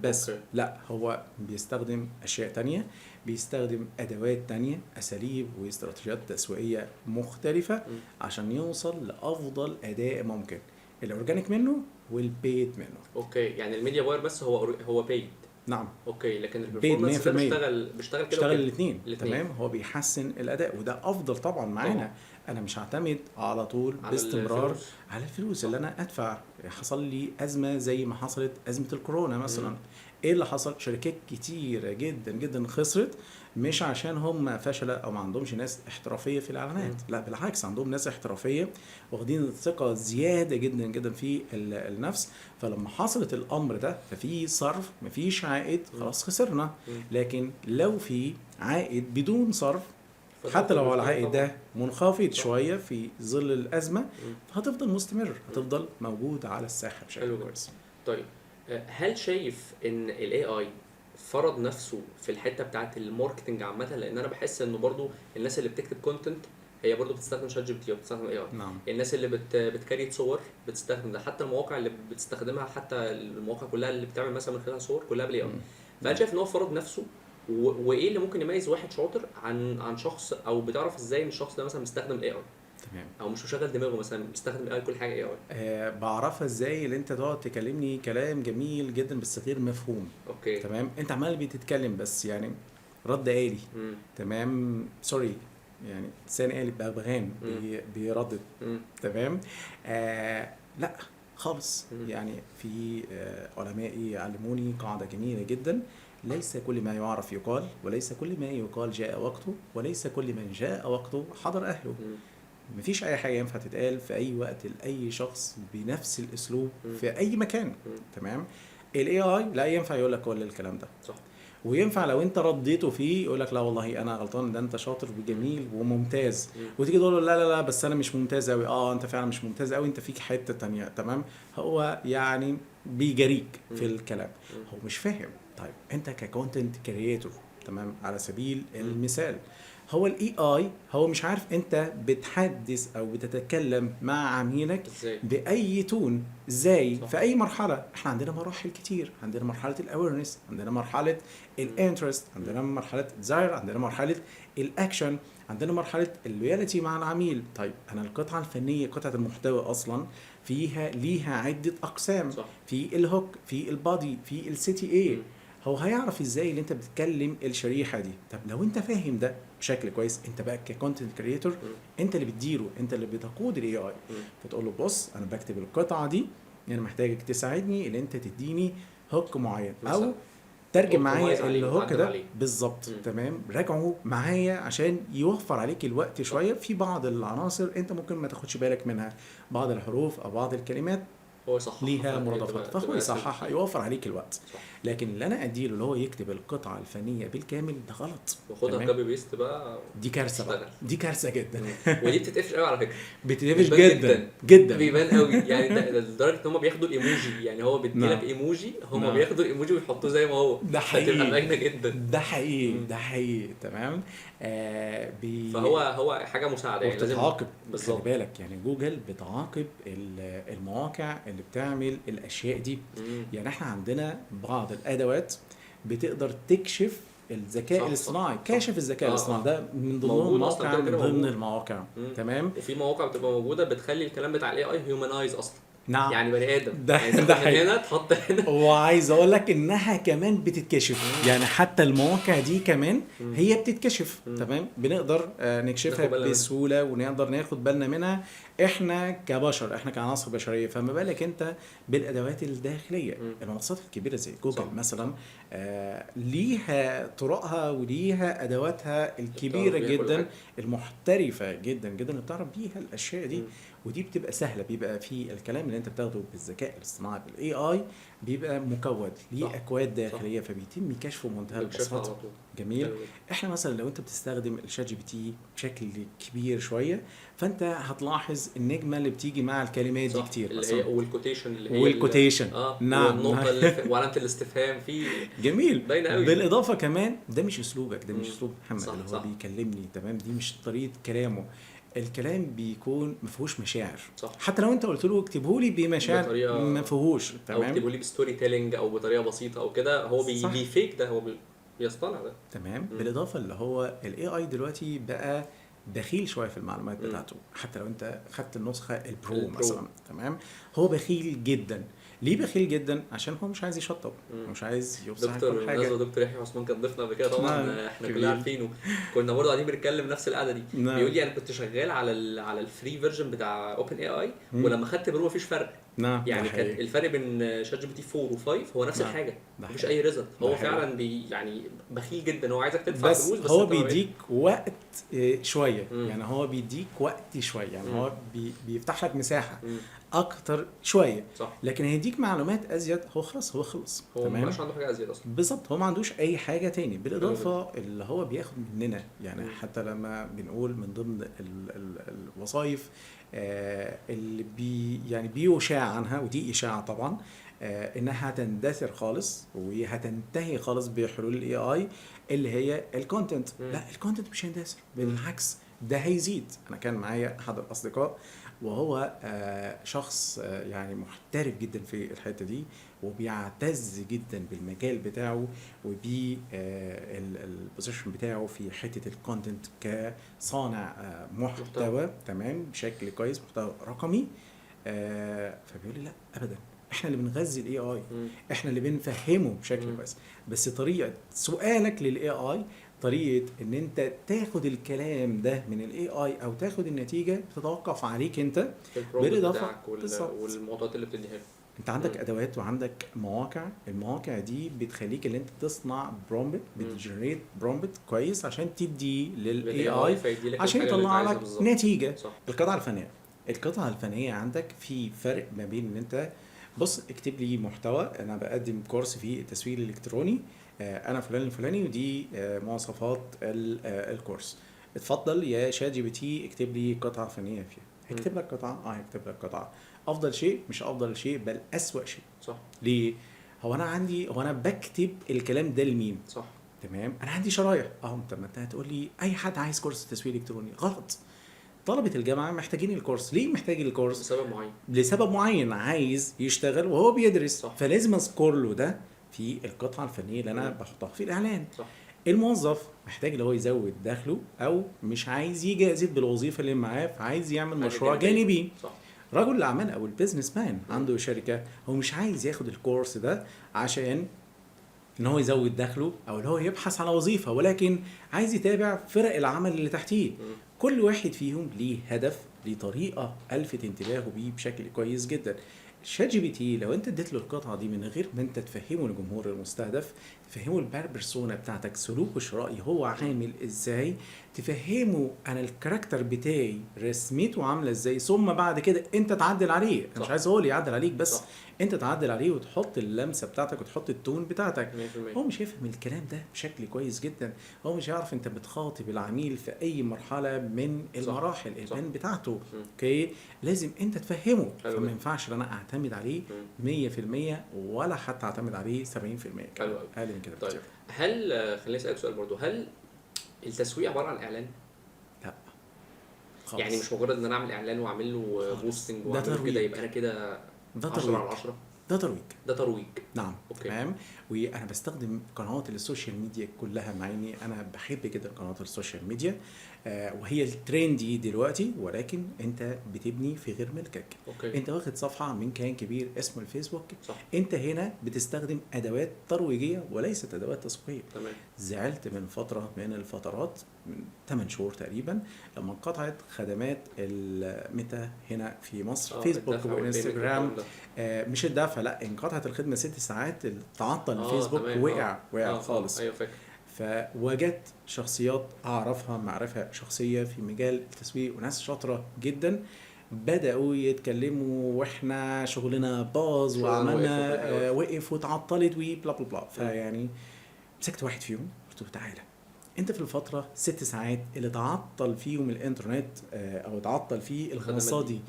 S2: بس
S1: أوكي.
S2: لا، هو بيستخدم اشياء تانية، بيستخدم ادوات تانية، اساليب واستراتيجيات تسويقية مختلفة
S1: مم.
S2: عشان يوصل لافضل اداء ممكن، الاورجانيك منه والبيت منه.
S1: اوكي، يعني الميديا باير بس هو paid.
S2: نعم،
S1: اوكي، لكن
S2: paid
S1: البرفورمانس ده
S2: 100%.
S1: بيشتغل كده
S2: اشتغل
S1: وكده.
S2: الاثنين.
S1: الاتنين.
S2: تمام، هو بيحسن الاداء وده افضل طبعا معانا.
S1: طبعا.
S2: انا مش هعتمد على طول
S1: على
S2: باستمرار
S1: الفلوس.
S2: على الفلوس
S1: صح.
S2: اللي انا ادفع. حصل لي ازمه زي ما حصلت ازمه الكورونا مثلا.
S1: مم.
S2: ايه اللي حصل؟ شركات كتيره جدا جدا خسرت، مش عشان هم فشلة او ما عندهمش ناس احترافيه في الاعلانات،
S1: مم.
S2: لا بالعكس، عندهم ناس احترافيه واخدين ثقه زياده جدا جدا في النفس. فلما حصلت الامر ده ففي صرف، مفيش عائد، خلاص خسرنا.
S1: مم.
S2: لكن لو في عائد بدون صرف،
S1: فده
S2: حتى لو
S1: أفضل
S2: العائد
S1: بكتير
S2: ده منخفض
S1: صح.
S2: شويه في ظل الازمه،
S1: مم.
S2: فهتفضل مستمر، هتفضل موجود على الساحه
S1: حلو
S2: بشكل
S1: جدا.
S2: كويس.
S1: طيب، هل شايف ان الاي اي فرض نفسه في الحته بتاعه الماركتنج عامه؟ لان انا بحس انه برضو الناس اللي بتكتب كونتنت هي برضو بتستخدم شات جي بي تي وبتستخدم اي اي.
S2: نعم.
S1: الناس اللي بتكريت صور بتستخدم ده، حتى المواقع اللي بتستخدمها، حتى المواقع كلها اللي بتعمل مثلا من خلالها صور كلها بالاي اي.
S2: مم.
S1: فهل شايف ان هو فرض نفسه وايه اللي ممكن يميز واحد شاطر عن شخص، او بتعرف ازاي ان الشخص ده مثلا مستخدم الاي اي
S2: تمام.
S1: او مش مشغل دماغه مثلا مستخدم الاي كل حاجه اي اي؟
S2: بعرفها ازاي؟ اللي انت تقعد تكلمني كلام جميل جدا بس غير مفهوم.
S1: اوكي.
S2: تمام، انت عمال بتتكلم بس يعني رد آلي.
S1: مم.
S2: تمام، سوري، يعني لسان آلي بغبغان بيردد.
S1: مم.
S2: تمام. لا خالص.
S1: مم.
S2: يعني في علمائي علموني قاعدة جميلة جدا: ليس كل ما يعرف يقال، وليس كل ما يقال جاء وقته، وليس كل من جاء وقته حضر أهله.
S1: مم.
S2: مفيش أي حاجة ينفع تتقال في أي وقت لأي شخص بنفس الأسلوب
S1: مم.
S2: في أي مكان.
S1: مم.
S2: تمام. ال AI لا ينفع يقول لك كل الكلام ده،
S1: صح.
S2: وينفع لو انت رديته فيه يقول لك لا والله انا غلطان، ده انت شاطر وجميل وممتاز.
S1: مم.
S2: وتيجي تقول له لا لا لا بس انا مش ممتاز قوي، انت فعلا مش ممتاز قوي، انت فيك حته تانية. تمام، هو يعني بيجاريك في
S1: مم.
S2: الكلام،
S1: مم.
S2: هو مش فاهم. طيب انت ككونتنت كرييتور، تمام، على سبيل المثال، هو الاي اي هو مش عارف انت بتحدث او بتتكلم مع عميلك
S1: ازاي؟
S2: باي تون، ازاي،
S1: صح.
S2: في اي مرحله. احنا عندنا مراحل كتير، عندنا مرحله الاويرنس، عندنا مرحله الانترست، عندنا مرحله الديزاير، عندنا مرحله الاكشن، عندنا مرحله اللويالتي مع العميل. طيب انا القطعه الفنيه، قطعه المحتوى اصلا ليها عده اقسام.
S1: صح.
S2: في الهوك، في البادي، في السي تي اي.
S1: مم.
S2: هو هيعرف ازاي اللي انت بتتكلم الشريحه دي؟ طب لو انت فاهم ده بشكل كويس، انت بقى ككونتنت كريتور، انت اللي بتديره، انت اللي بتقود الاي اي. فتقول له بص انا بكتب القطعه دي، انا محتاجك تساعدني ان انت تديني هوك معين، او
S1: مثلا
S2: ترجم
S1: optimize
S2: معايا
S1: عليه
S2: الهوك
S1: وتعدل
S2: ده
S1: عليه.
S2: بالظبط.
S1: مم.
S2: تمام، راجعه معايا عشان يوفر عليك الوقت شويه في بعض العناصر انت ممكن ما تاخدش بالك منها، بعض الحروف او بعض الكلمات
S1: هو يصحح
S2: ليها مرادفات، فهو يصححها، يوفر عليك الوقت.
S1: صح.
S2: لكن اللي انا اديله اللي هو يكتب القطعه الفنيه بالكامل ده غلط.
S1: وخدها
S2: تمام؟
S1: كوبي بيست بقى
S2: دي كارثه بقى،
S1: اشتغل.
S2: دي كارثه جدا.
S1: ودي بتتقفش قوي على فكره،
S2: بتتقفش
S1: بتبان
S2: جدا جدا.
S1: بيبان قوي يعني، ده لدرجه ان هم بياخدوا الايموجي، يعني هو بيدي لك
S2: نعم.
S1: ايموجي، هم
S2: نعم.
S1: بياخدوا الايموجي ويحطوه زي ما هو،
S2: ده
S1: فتبقى
S2: حقيقي،
S1: باينه جدا.
S2: ده حقيقي،
S1: مم.
S2: ده حقيقي. تمام.
S1: فهو حاجه مساعده يعني لازم.
S2: وبتتعاقب، خلي
S1: بالظبط.
S2: بالك يعني جوجل بتعاقب المواقع اللي بتعمل الاشياء دي.
S1: مم.
S2: يعني احنا عندنا بعض الادوات بتقدر تكشف الذكاء
S1: صح،
S2: الاصطناعي،
S1: صح.
S2: كاشف الذكاء الاصطناعي ده من ضمنهم
S1: موجود أصلاً
S2: موقع،
S1: كده
S2: من
S1: كده
S2: ضمن
S1: موجود.
S2: المواقع.
S1: مم.
S2: تمام.
S1: وفي مواقع بتبقى موجوده بتخلي الكلام بتاع الاي اي هيومنايز اصلا،
S2: نعم.
S1: يعني بني ادم،
S2: ده
S1: يعني تاخد
S2: ده
S1: من
S2: حقيقي.
S1: هنا تحط هنا.
S2: وعايز اقول لك انها كمان بتتكشف، يعني حتى المواقع دي كمان
S1: مم.
S2: هي بتتكشف.
S1: مم.
S2: تمام. بنقدر نكشفها
S1: ناخد بالنا منها.
S2: بسهوله، ونقدر ناخد بالنا منها احنا كبشر، احنا كعناصر بشريه. فما بالك انت بالادوات الداخليه.
S1: مم.
S2: المنصات الكبيره زي جوجل
S1: صح.
S2: مثلا ليها طرقها وليها ادواتها الكبيره
S1: بتعرف بيها كل
S2: جدا،
S1: حاجة.
S2: المحترفه جدا جدا، اللي بتعرف بيها الاشياء دي.
S1: مم.
S2: ودي بتبقى سهله، بيبقى في الكلام اللي انت بتاخده بالذكاء الاصطناعي بالاي اي بيبقى مكود ليه
S1: صح.
S2: اكواد داخليه، فبيتم كشفه بمنتهى
S1: بكشفها
S2: البساطه.
S1: على طول.
S2: جميل.
S1: حلو جدا.
S2: احنا مثلا لو انت بتستخدم الشات جي بي تي بشكل كبير شويه، فانت هتلاحظ النجمه اللي بتيجي مع الكلمات دي
S1: صح.
S2: كتير
S1: اللي
S2: مثلا،
S1: هي والكوتيشن اللي هي
S2: والكوتيشن. نعم.
S1: والنقطه اللي وعلامه الاستفهام في
S2: جميل.
S1: باينه قوي.
S2: بالاضافه كمان ده مش اسلوبك، ده مش
S1: مم.
S2: اسلوب محمد
S1: صح،
S2: اللي هو
S1: صح.
S2: بيكلمني. تمام. دي مش طريقه كلامه. الكلام بيكون ما فيهوش مشاعر.
S1: صح.
S2: حتى لو انت قلت له اكتبه لي بمشاعر،
S1: بطريقة-
S2: ما فيهوش.
S1: او
S2: تمام.
S1: اكتبوا لي بستوري تيلينج او بطريقه بسيطه او كده، هو
S2: صح.
S1: بيفيك ده، هو بيصطنع ده.
S2: تمام.
S1: مم.
S2: بالاضافه اللي هو الاي اي دلوقتي بقى بخيل شويه في المعلومات
S1: مم.
S2: بتاعته. حتى لو انت خدت النسخه البرو
S1: البرو.
S2: مثلا. تمام. هو بخيل جدا. ليه بخيل جدا؟ عشان هو مش عايز يشطب،
S1: مم.
S2: مش عايز يفصح
S1: دكتور
S2: كل حاجه.
S1: بالمناسبة دكتور يحيى عثمان كان ضيفنا قبل كده طبعا،
S2: نعم.
S1: احنا
S2: كبير.
S1: كلنا عارفينه. كنا برضه قاعدين بنتكلم نفس القعده دي.
S2: نعم.
S1: بيقول لي انا كنت شغال على الفري فيرجن بتاع اوبن اي اي،
S2: مم.
S1: ولما خدت برو مفيش فرق.
S2: نعم.
S1: يعني
S2: ده
S1: كان
S2: حقيقي.
S1: الفرق بين شات جي بي تي 4 و5 هو نفس
S2: نعم.
S1: الحاجه،
S2: ده
S1: مفيش
S2: حقيقي.
S1: اي ريزلت.
S2: ده
S1: هو
S2: حقيقي.
S1: فعلا يعني بخيل جدا، هو عايزك تدفع
S2: بس
S1: فلوس، بس
S2: هو
S1: انت ما
S2: بيديك وقت شويه.
S1: مم.
S2: يعني هو بيديك وقت شويه، يعني
S1: مم.
S2: هو بيفتح لك مساحه
S1: مم.
S2: اكتر شويه.
S1: صح.
S2: لكن هيديك معلومات ازيد، هو خلص، هو خلص.
S1: هو
S2: تمام.
S1: مبقاش عنده حاجه ازيد اصلا.
S2: بالظبط. هو ما عندوش اي حاجه تاني بالاضافه اللي هو بياخد مننا. يعني
S1: مم.
S2: حتى لما بنقول من ضمن الوظائف اللي يعني بيشاع عنها، ودي اشاعه طبعا، انها هتندثر خالص وهتنتهي خالص بحلول الاي اي، اللي هي الكونتنت.
S1: مم.
S2: لا، الكونتنت مش هيندثر، بالعكس ده هيزيد. انا كان معايا احد الاصدقاء وهو شخص يعني محترف جدا في الحته دي، وبيعتز جدا بالمجال بتاعه وبالبوزيشن بتاعه في حته الكونتنت كصانع محتوى. تمام. بشكل كويس، محتوى رقمي. فبيقول لي لا ابدا، احنا اللي بنغذي الاي اي،
S1: مم.
S2: احنا اللي بنفهمه بشكل
S1: مم.
S2: كويس. بس طريقه سؤالك للاي اي، طريقه ان انت تاخد الكلام ده من الاي اي او تاخد النتيجه، بتتوقف عليك انت.
S1: البرومبت
S2: بالإضافة-
S1: بتاعك
S2: بالظبط.
S1: والمعطيات اللي بتديها له.
S2: انت عندك
S1: مم.
S2: ادوات وعندك مواقع. المواقع دي بتخليك ان انت تصنع برومبت، بتجنريت برومبت كويس عشان تدي للاي اي
S1: فيدي لك
S2: عشان
S1: الحاجة اللي
S2: يطلع
S1: انت عايزها
S2: لك
S1: بالظبط.
S2: نتيجه.
S1: صح.
S2: القطعه الفنيه. القطعه الفنيه عندك في فرق ما بين ان انت بص اكتب لي محتوى، انا بقدم كورس في التسويق الالكتروني، انا فلان الفلاني، ودي مواصفات الكورس. اتفضل يا شات جي بي تي اكتب لي قطعه فنيه فيها. هيكتب لك قطعه، هيكتب لك قطعه. افضل شيء؟ مش افضل شيء، بل اسوأ شيء.
S1: صح.
S2: ليه؟ هو انا بكتب الكلام ده لمين؟
S1: صح.
S2: تمام. انا عندي شرايح. طب ما انت هتقول لي اي حد عايز كورس تسويق الكتروني. غلط. طلبة الجامعة محتاجين الكورس. ليه محتاج الكورس؟
S1: بسبب معين.
S2: لسبب معين، عايز يشتغل وهو بيدرس.
S1: صح.
S2: فلازم اذكر له ده في القطعة الفنية اللي انا
S1: مم.
S2: بحطها في الاعلان.
S1: صح.
S2: الموظف محتاج اللي هو يزود دخله، او مش عايز يجازف بالوظيفة اللي معاه، فعايز يعمل
S1: حاجة
S2: مشروع
S1: جانبية.
S2: جانبي.
S1: صح.
S2: رجل الاعمال او البيزنس مان عنده شركة، هو مش عايز ياخد الكورس ده عشان ان هو يزود دخله او اللي هو يبحث على وظيفة، ولكن عايز يتابع فرق العمل اللي تحتيه.
S1: مم.
S2: كل واحد فيهم ليه هدف، ليه طريقة ألفت انتباهه بيه بشكل كويس جدا. شات جي بي تي لو انت اديت له القطعه دي من غير ما انت تفهمه الجمهور المستهدف، تفهمه البيرسونا بتاعتك سلوكه الشرائي هو عامل ازاي، تفهمه انا الكاركتر بتاعي رسميته عامله ازاي، ثم بعد كده انت تعدل عليه. انا مش عايز هو اللي يعدل عليك بس،
S1: صح.
S2: انت تعدل عليه وتحط اللمسه بتاعتك وتحط التون بتاعتك.
S1: 100%.
S2: هو مش هيفهم الكلام ده بشكل كويس جدا، هو مش هيعرف انت بتخاطب العميل في اي مرحله من المراحل البان بتاعته. اوكي، لازم انت تفهمه. فما ينفعش ان انا اعتمد عليه 100% ولا حتى اعتمد عليه 70%.
S1: حلو
S2: اقل من كده.
S1: طيب هل خليني اسالك سؤال برضو، هل التسويق عباره عن اعلان؟
S2: لا خالص.
S1: يعني مش مجرد ان انا اعمل اعلان واعمل له بوستنج واعمل كده يبقى انا كده 10 على 10؟
S2: ده ترويج.
S1: ده ترويج.
S2: نعم. تمام. وانا بستخدم قنوات السوشيال ميديا كلها، مع اني انا بحب جدا قنوات السوشيال ميديا وهي الترندي دلوقتي، ولكن انت بتبني في غير ملكك. انت واخد صفحه من كيان كبير اسمه الفيسبوك،
S1: صح.
S2: انت هنا بتستخدم ادوات ترويجيه وليست ادوات تسويقيه.
S1: تمام.
S2: زعلت من فتره من الفترات من 8 شهور تقريبا لما انقطعت خدمات الميتا هنا في مصر، فيسبوك وانستجرام. مش الدفع، لا، انقطعت الخدمه 6 ساعات، تعطل الفيسبوك، وقع خالص.
S1: ايوه فاكر.
S2: فوجدت شخصيات اعرفها معرفه شخصيه في مجال التسويق وناس شاطره جدا، بداوا يتكلموا واحنا شغلنا باظ وعملنا وقف وتعطلت وبلا بلا بلا. فيعني مسكت واحد فيهم قلت له تعالى انت في الفتره 6 ساعات اللي تعطل فيهم الانترنت او تعطل فيه المنصات دي،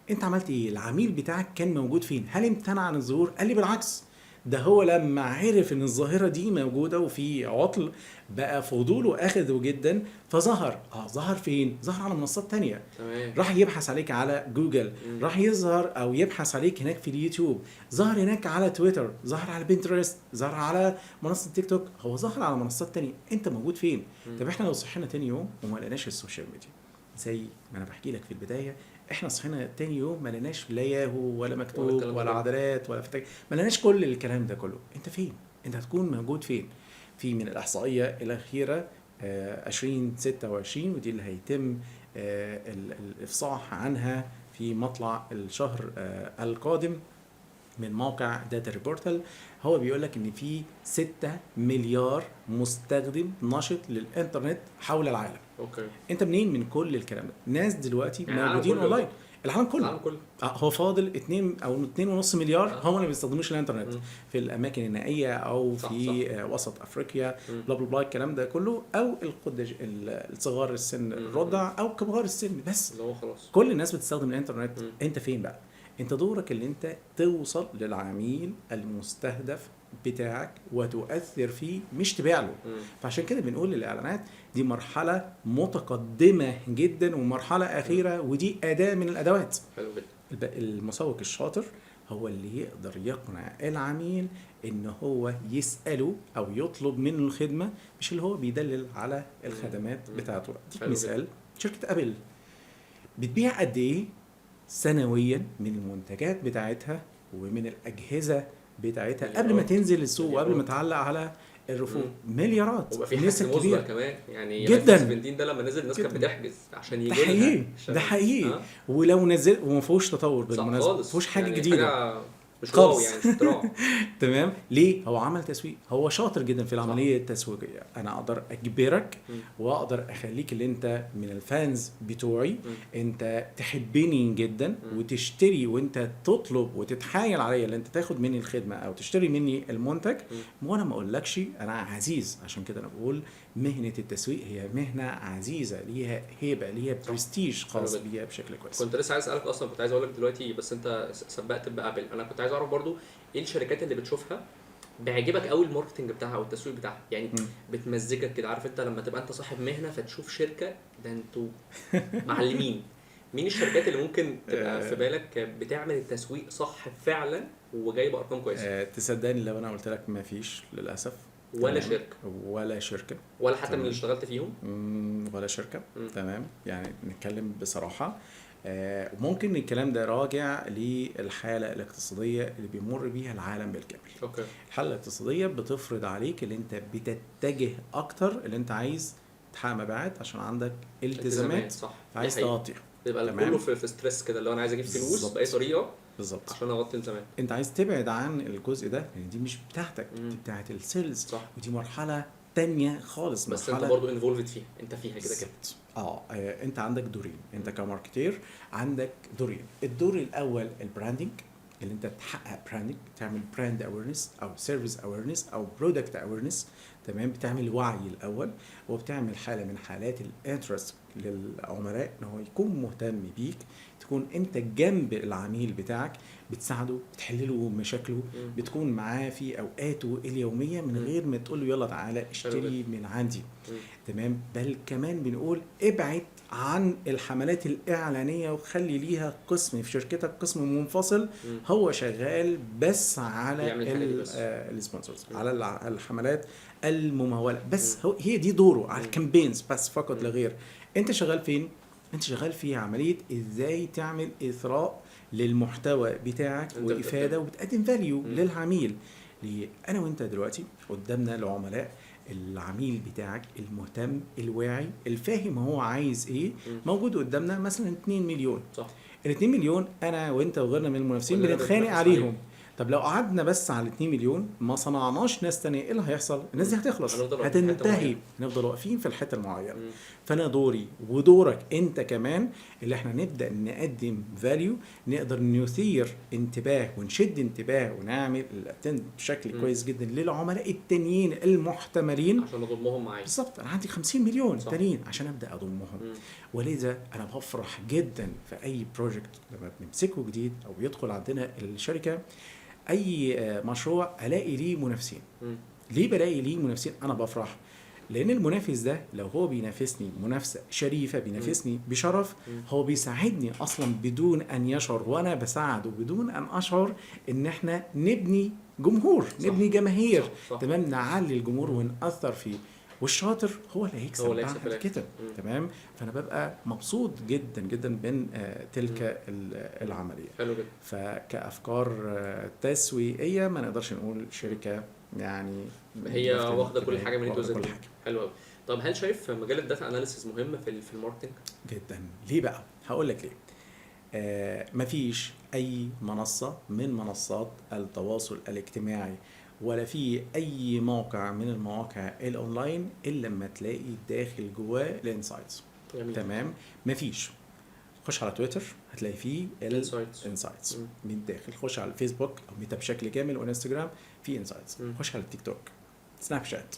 S2: انت عملت ايه؟ العميل بتاعك كان موجود فين؟ هل امتنع عن الظهور؟ قال لي بالعكس، ده هو لما عرف ان الظاهره دي موجوده وفي عطل بقى فضوله اخذه جدا، فظهر. ظهر فين؟ ظهر على منصات تانية.
S1: تمام.
S2: راح يبحث عليك على جوجل، راح يظهر او يبحث عليك هناك في اليوتيوب، ظهر هناك على تويتر، ظهر على بنترست، ظهر على منصه تيك توك، هو ظهر على منصات تانية. انت موجود فين؟ طب احنا لو صحينا تاني يوم وما لقيناش السوشيال ميديا، زي ما انا بحكي لك في البدايه، احنا صحينا تاني يوم ما لقيناش لا ياهو ولا مكتوب ولا عدلات ولا فتاك، ما لقيناش كل الكلام ده كله. انت فين؟ انت هتكون موجود فين؟ في من الاحصائيه الاخيره 2026 ودي اللي هيتم الافصاح عنها في مطلع الشهر القادم من موقع داتا ريبورتال، هو بيقول لك ان في 6 مليار مستخدم نشط للانترنت حول العالم. انت منين من كل الكلام ده؟ ناس دلوقتي يعني موجودين اونلاين، العالم كله. هو فاضل 2 أو 2.5 مليار هم اللي بيستخدموش الانترنت في الاماكن النائيه او في وسط افريقيا، بلا بلا بلا الكلام ده كله، او الصغار السن الرضع او كبار السن، بس
S1: خلاص
S2: كل الناس بتستخدم الانترنت. انت فين بقى؟ انت دورك اللي انت توصل للعميل المستهدف بتاعك وتؤثر فيه، مش تبيع له. فعشان كده بنقول للاعلانات دي مرحله متقدمه جدا ومرحله اخيره، ودي اداه من الادوات.
S1: حلو جدا.
S2: المسوق الشاطر هو اللي يقدر يقنع العميل ان هو يساله او يطلب منه الخدمه، مش اللي هو بيدلل على الخدمات بتاعته. دي مثال شركه ابل بتبيع قد ايه سنويا من المنتجات بتاعتها ومن الاجهزه بتاعتها قبل ما تنزل السوق وقبل ما تعلق على الرفوف. مليارات.
S1: وبقى في حاجه كبيره كمان يعني
S2: جدا.
S1: البنزين ده لما نزل الناس كانت بتحجز عشان يجي
S2: لها. ده حقيقي. ولو نزل وما فيهوش تطور بالمناسبه، ما فيهوش حاجه يعني جديده
S1: مش واو يعني مش اختراع.
S2: تمام. ليه؟ هو عمل تسويق، هو شاطر جدا في العمليه التسويقيه. انا اقدر اجبرك واقدر اخليك اللي انت من الفانز بتوعي انت تحبني جدا وتشتري وانت تطلب وتتحايل عليا اللي انت تاخد مني الخدمه او تشتري مني المنتج، وانا ما اقولكش انا عزيز. عشان كده انا بقول مهنه التسويق هي مهنه عزيزه، ليها هيبه، ليها برستيج خاص بيها بشكل كويس.
S1: كنت لسه عايز اسالك اصلا، كنت عايز اقول لك دلوقتي بس انت سبقت بابل. انا كنت عايز اعرف برضو ايه الشركات اللي بتشوفها بيعجبك قوي الماركتنج بتاعها او التسويق بتاعها، يعني بتمزجك كده، عارف انت لما تبقى انت صاحب مهنه فتشوف شركه ده انتوا معلمين. مين الشركات اللي ممكن تبقى في بالك بتعمل التسويق صح فعلا وجايبه ارقام كويسه؟
S2: تصدقني لو انا قلت لك ما فيش للاسف
S1: ولا شركه ولا حتى من اللي اشتغلت فيهم
S2: ولا شركه. تمام. يعني نتكلم بصراحه، ممكن الكلام ده راجع للحاله الاقتصاديه اللي بيمر بيها العالم بالكامل. الحاله الاقتصاديه بتفرض عليك اللي انت بتتجه اكتر اللي انت عايز تحقق مبيعات عشان عندك التزامات عايز تغطيها.
S1: يبقى كله في ستريس كده، اللي انا عايز اجيب فلوس باي طريقه
S2: بالظبط.
S1: عشان اغطي الزمان.
S2: انت عايز تبعد عن الجزء ده لان دي مش بتاعتك، دي بتاعت السيلز،
S1: صح.
S2: ودي مرحله تانية خالص.
S1: بس
S2: مرحله
S1: انت برضو انفولفد فيها، انت فيها كده كده.
S2: بالظبط. انت عندك دورين، انت كماركتير عندك دورين. الدور الاول البراندنج، اللي انت تحقق براندنج، تعمل براند اويرنس او سيرفيس اويرنس او برودكت اويرنس. تمام، بتعمل وعي الاول، وبتعمل حاله من حالات الانترست للعملاء ان هو يكون مهتم بيك، تكون انت جنب العميل بتاعك، بتساعده، بتحل له مشاكله، بتكون معاه في اوقاته اليوميه من غير ما تقول له يلا تعالى اشتري من عندي. تمام. بل كمان بنقول ابعد عن الحملات الإعلانية وخلي ليها قسم في شركتك، قسم منفصل هو شغال بس على السبونسرز، على الحملات الممولة بس. هي دي دوره على الكامبينز بس فقط لا غير. انت شغال فين؟ انت شغال في عملية ازاي تعمل إثراء للمحتوى بتاعك وإفادة وبتقدم فاليو للعميل. ليه؟ أنا وانت دلوقتي قدامنا العملاء، العميل بتاعك المهتم الواعي الفاهم هو عايز ايه موجود قدامنا مثلا 2 مليون.
S1: صح.
S2: ال 2 مليون انا وانت وغيرنا من المنافسين بنتخانق عليهم. طب لو قعدنا بس على 2 مليون ما صنعناش ناس تانية، ايه اللي هيحصل؟ الناس دي هتخلص، هتنتهي، نفضل واقفين في الحته المعينه. فانا دوري ودورك انت كمان اللي احنا نبدا نقدم فاليو، نقدر نثير انتباه ونشد انتباه ونعمل الاتند بشكل كويس جدا للعملاء التانيين المحتملين
S1: عشان اضمهم معايا.
S2: بالظبط. انا عندي 50 مليون تانيين عشان ابدا اضمهم. ولذا انا بفرح جدا في اي بروجكت لما بنمسكه جديد او بيدخل عندنا الشركه، اي مشروع الاقي ليه منافسين. ليه بلاقي ليه منافسين؟ انا بفرح لان المنافس ده لو هو بينافسني منافسه شريفه، بينافسني بشرف، هو بيساعدني اصلا بدون ان يشعر، وانا بساعده بدون ان اشعر ان احنا نبني جمهور، نبني جماهير. تمام، نعلي الجمهور ونأثر فيه، والشاطر هو اللي هيكسب بعد كده. تمام. فانا ببقى مبسوط جدا جدا من تلك العمليه.
S1: حلو جدا.
S2: فكافكار تسويقيه ما نقدرش نقول شركه يعني
S1: هي واخده كل حاجه من الجزء ده. حلو قوي. طب هل شايف مجال الداتا اناليسيس مهم في الماركتنج؟
S2: جدا. ليه بقى؟ هقول لك ليه. مفيش اي منصه من منصات التواصل الاجتماعي ولا في اي موقع من المواقع الاونلاين الا لما تلاقي داخل جواه الانسايتس. تمام. مفيش. خش على تويتر هتلاقي فيه الانسايتس من الداخل. خش على الفيسبوك او ميتا بشكل كامل وانستجرام في انسايتس. خش على التيك توك، سناب شات،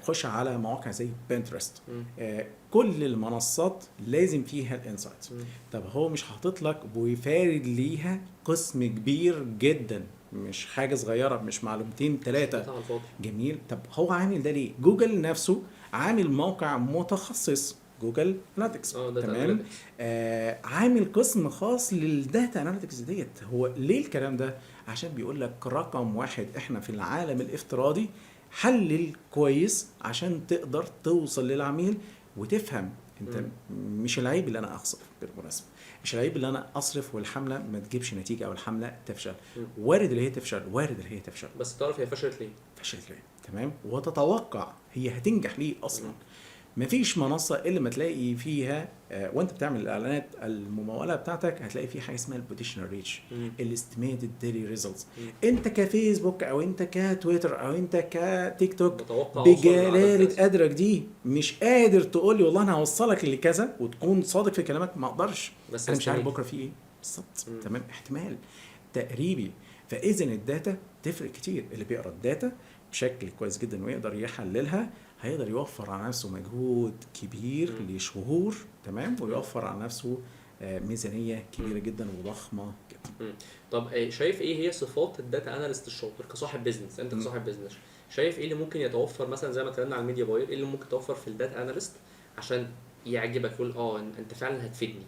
S2: خش على مواقع زي بنترست. كل المنصات لازم فيها الانسايتس. طب هو مش حاطط لك وفارد ليها قسم كبير جدا، مش حاجه صغيره، مش معلومتين ثلاثه. جميل. طب هو عامل ده ليه؟ جوجل نفسه عامل موقع متخصص، جوجل اناليتكس. تمام. عامل قسم خاص للداتا اناليتكس ديت. هو ليه الكلام ده؟ عشان بيقول لك رقم واحد احنا في العالم الافتراضي حلل كويس عشان تقدر توصل للعميل وتفهم. انت مش العيب اللي انا اخسر، بالمناسبه مش العيب اللي انا اصرف والحمله ما تجيبش نتيجه او الحمله تفشل. وارد اللي هي تفشل، وارد اللي هي تفشل،
S1: بس تعرف هي فشلت ليه.
S2: تمام. وتتوقع هي هتنجح ليه اصلا. مفيش منصه الا ما تلاقي فيها وانت بتعمل الاعلانات المموله بتاعتك هتلاقي في حاجه اسمها البوتنشال ريتش، الاستيميتد ديلي ريزلتس. انت كفيسبوك او انت كتويتر او انت كتيك توك بجلاله قدرك دي مش قادر تقول لي والله انا هوصلك لكذا وتكون صادق في كلامك، ما اقدرش. بس انا مش عارف بكره في ايه بالظبط. تمام. احتمال تقريبي. فاذا الداتا تفرق كتير. اللي بيقرا الداتا بشكل كويس جدا ويقدر يحللها هيقدر يوفر على نفسه مجهود كبير لشهور. تمام. ويوفر على نفسه ميزانيه كبيره جدا وضخمه جدا.
S1: طب شايف ايه هي صفات الداتا اناليست الشاطر كصاحب بيزنس؟ انت كصاحب بيزنس شايف ايه اللي ممكن يتوفر مثلا زي ما اتكلمنا على الميديا باير، ايه اللي ممكن يتوفر في الداتا اناليست عشان يعجبك يقول انت فعلا هتفيدني؟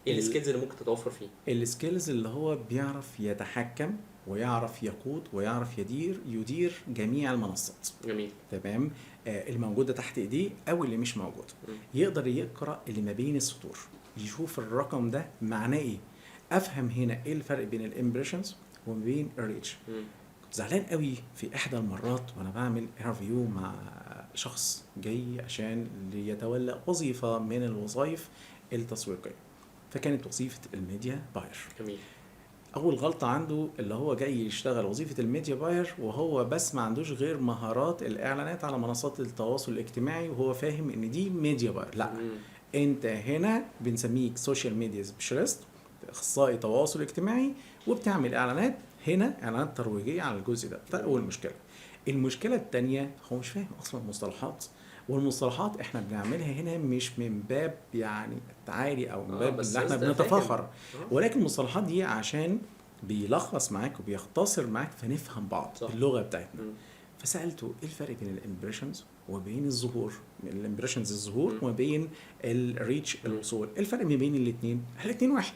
S1: ايه السكيلز اللي ممكن تتوفر فيه؟
S2: السكيلز اللي هو بيعرف يتحكم ويعرف يقود ويعرف يدير جميع المنصات.
S1: جميل.
S2: تمام. الموجوده تحت ايديه او اللي مش موجود. يقدر يقرا اللي ما بين السطور، يشوف الرقم ده معناه ايه. افهم هنا ايه الفرق بين الامبريشنز وما بين الريتش. كنت زعلان قوي في احدى المرات وانا بعمل انترفيو مع شخص جاي عشان يتولى وظيفه من الوظائف التسويقيه، فكانت وظيفه الميديا باير.
S1: جميل.
S2: اول غلطه عنده اللي هو جاي يشتغل وظيفه الميديا باير وهو بس ما عندوش غير مهارات الاعلانات على منصات التواصل الاجتماعي، وهو فاهم ان دي ميديا باير. لا، انت هنا بنسميك سوشيال ميديا سبيشالست، اخصائي تواصل اجتماعي، وبتعمل اعلانات هنا، اعلانات ترويجيه على الجزء ده اول مشكله. المشكله الثانيه هو مش فاهم اصلا مصطلحات، والمصطلحات احنا بنعملها هنا مش من باب يعني التعالي او من باب
S1: بس
S2: اللي احنا
S1: لازم تبقى
S2: بنتفاخر،
S1: فاهم.
S2: ولكن المصطلحات دي عشان بيلخص معاك وبيختصر معاك فنفهم بعض
S1: صح.
S2: باللغه بتاعتنا. فسالته ايه الفرق بين الامبريشنز وبين الظهور، الامبريشنز الظهور وما بين الريتش الوصول. الفرق ما بين الاثنين واحد،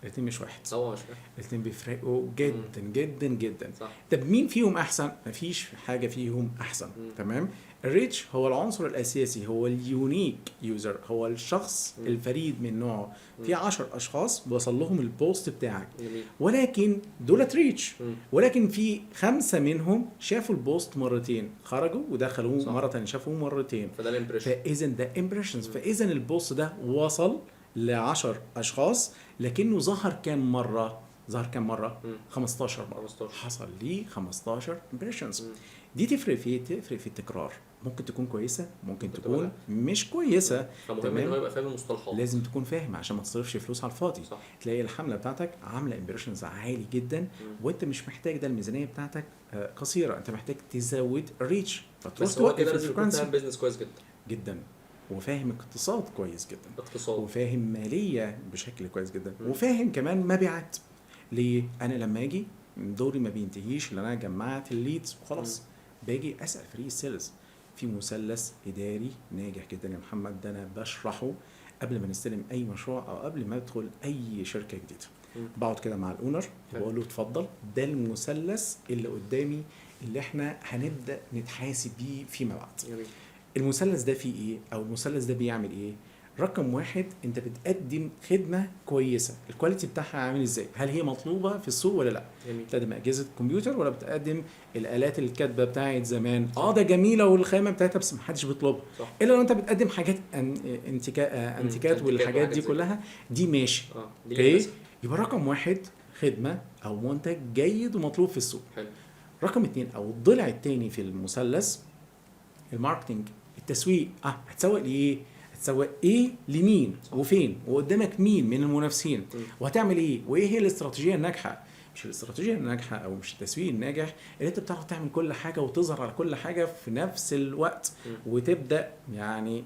S2: الاثنين مش واحد،
S1: طبعا مش فاهم.
S2: الاثنين بيفرقوا جدا جدا جدا.
S1: صح.
S2: طب مين فيهم احسن؟ مفيش حاجه فيهم احسن. تمام. الريتش هو العنصر الاساسي، هو اليونيك يوزر، هو الشخص الفريد من نوعه. في 10 اشخاص وصل لهم البوست بتاعك،
S1: جميل.
S2: ولكن دولت ريتش، ولكن في 5 منهم شافوا البوست مرتين، خرجوا ودخلوا
S1: صح.
S2: مره ثانيه شافوه مرتين،
S1: فده الامبريشن.
S2: فاذا ده امبريشنز. فاذا البوست ده وصل ل10 اشخاص، لكنه ظهر كام مره؟ 15 مره.
S1: 15.
S2: حصل لي 15 امبريشنز. دي تفرق في ايه؟ تفرق في التكرار. ممكن تكون كويسه، ممكن تكون مش كويسه.
S1: فمهم ان هو يبقى فاهم المصطلحات.
S2: لازم تكون فاهم عشان ما تصرفش فلوس على الفاضي.
S1: صح.
S2: تلاقي الحمله بتاعتك عامله امبريشنز عالي جدا وانت مش محتاج ده، الميزانيه بتاعتك قصيره، انت محتاج تزود الريتش، فتروح
S1: بس هو
S2: توقف
S1: كده لازم يكون
S2: الفريكونسي
S1: فاهم بيزنس كويس جدا
S2: جدا، وفاهم اقتصاد كويس جدا،
S1: اقتصاد،
S2: وفاهم ماليه بشكل كويس جدا، وفاهم كمان مبيعات. ليه؟ انا لما اجي دوري ما بينتهيش ان انا جمعت الليدز وخلاص، باجي اسال فريق السيلز في مثلث اداري ناجح جدا يا محمد، ده انا بشرحه قبل ما نستلم اي مشروع او قبل ما ادخل اي شركه جديده. بقعد كده مع الاونر وبقول له اتفضل، ده المثلث اللي قدامي اللي احنا هنبدا نتحاسب بيه فيما بعد.
S1: جميل.
S2: المثلث ده فيه ايه، او المثلث ده بيعمل ايه؟ رقم 1، انت بتقدم خدمه كويسه، الكواليتي بتاعها عامل ازاي؟ هل هي مطلوبه في السوق ولا لا؟
S1: جميل.
S2: بتقدم اجهزه كمبيوتر ولا بتقدم الالات الكاتبه بتاعت زمان؟ ده جميله والخامه بتاعتها بس محدش بيطلبها. الا لو انت بتقدم حاجات انتيكات والحاجات دي كلها، دي ماشي. اوكي، يبقى رقم 1 خدمه او منتج جيد ومطلوب في السوق.
S1: حلو.
S2: رقم 2 او الضلع الثاني في المثلث، الماركتنج، التسويق. هتسوق لايه؟ هتسوق ايه لمين وفين وقدامك مين من المنافسين وهتعمل ايه وايه هي الاستراتيجيه الناجحه. مش الاستراتيجيه الناجحه او مش التسويق الناجح اللي انت بتعرف تعمل كل حاجه وتظهر على كل حاجه في نفس الوقت وتبدا يعني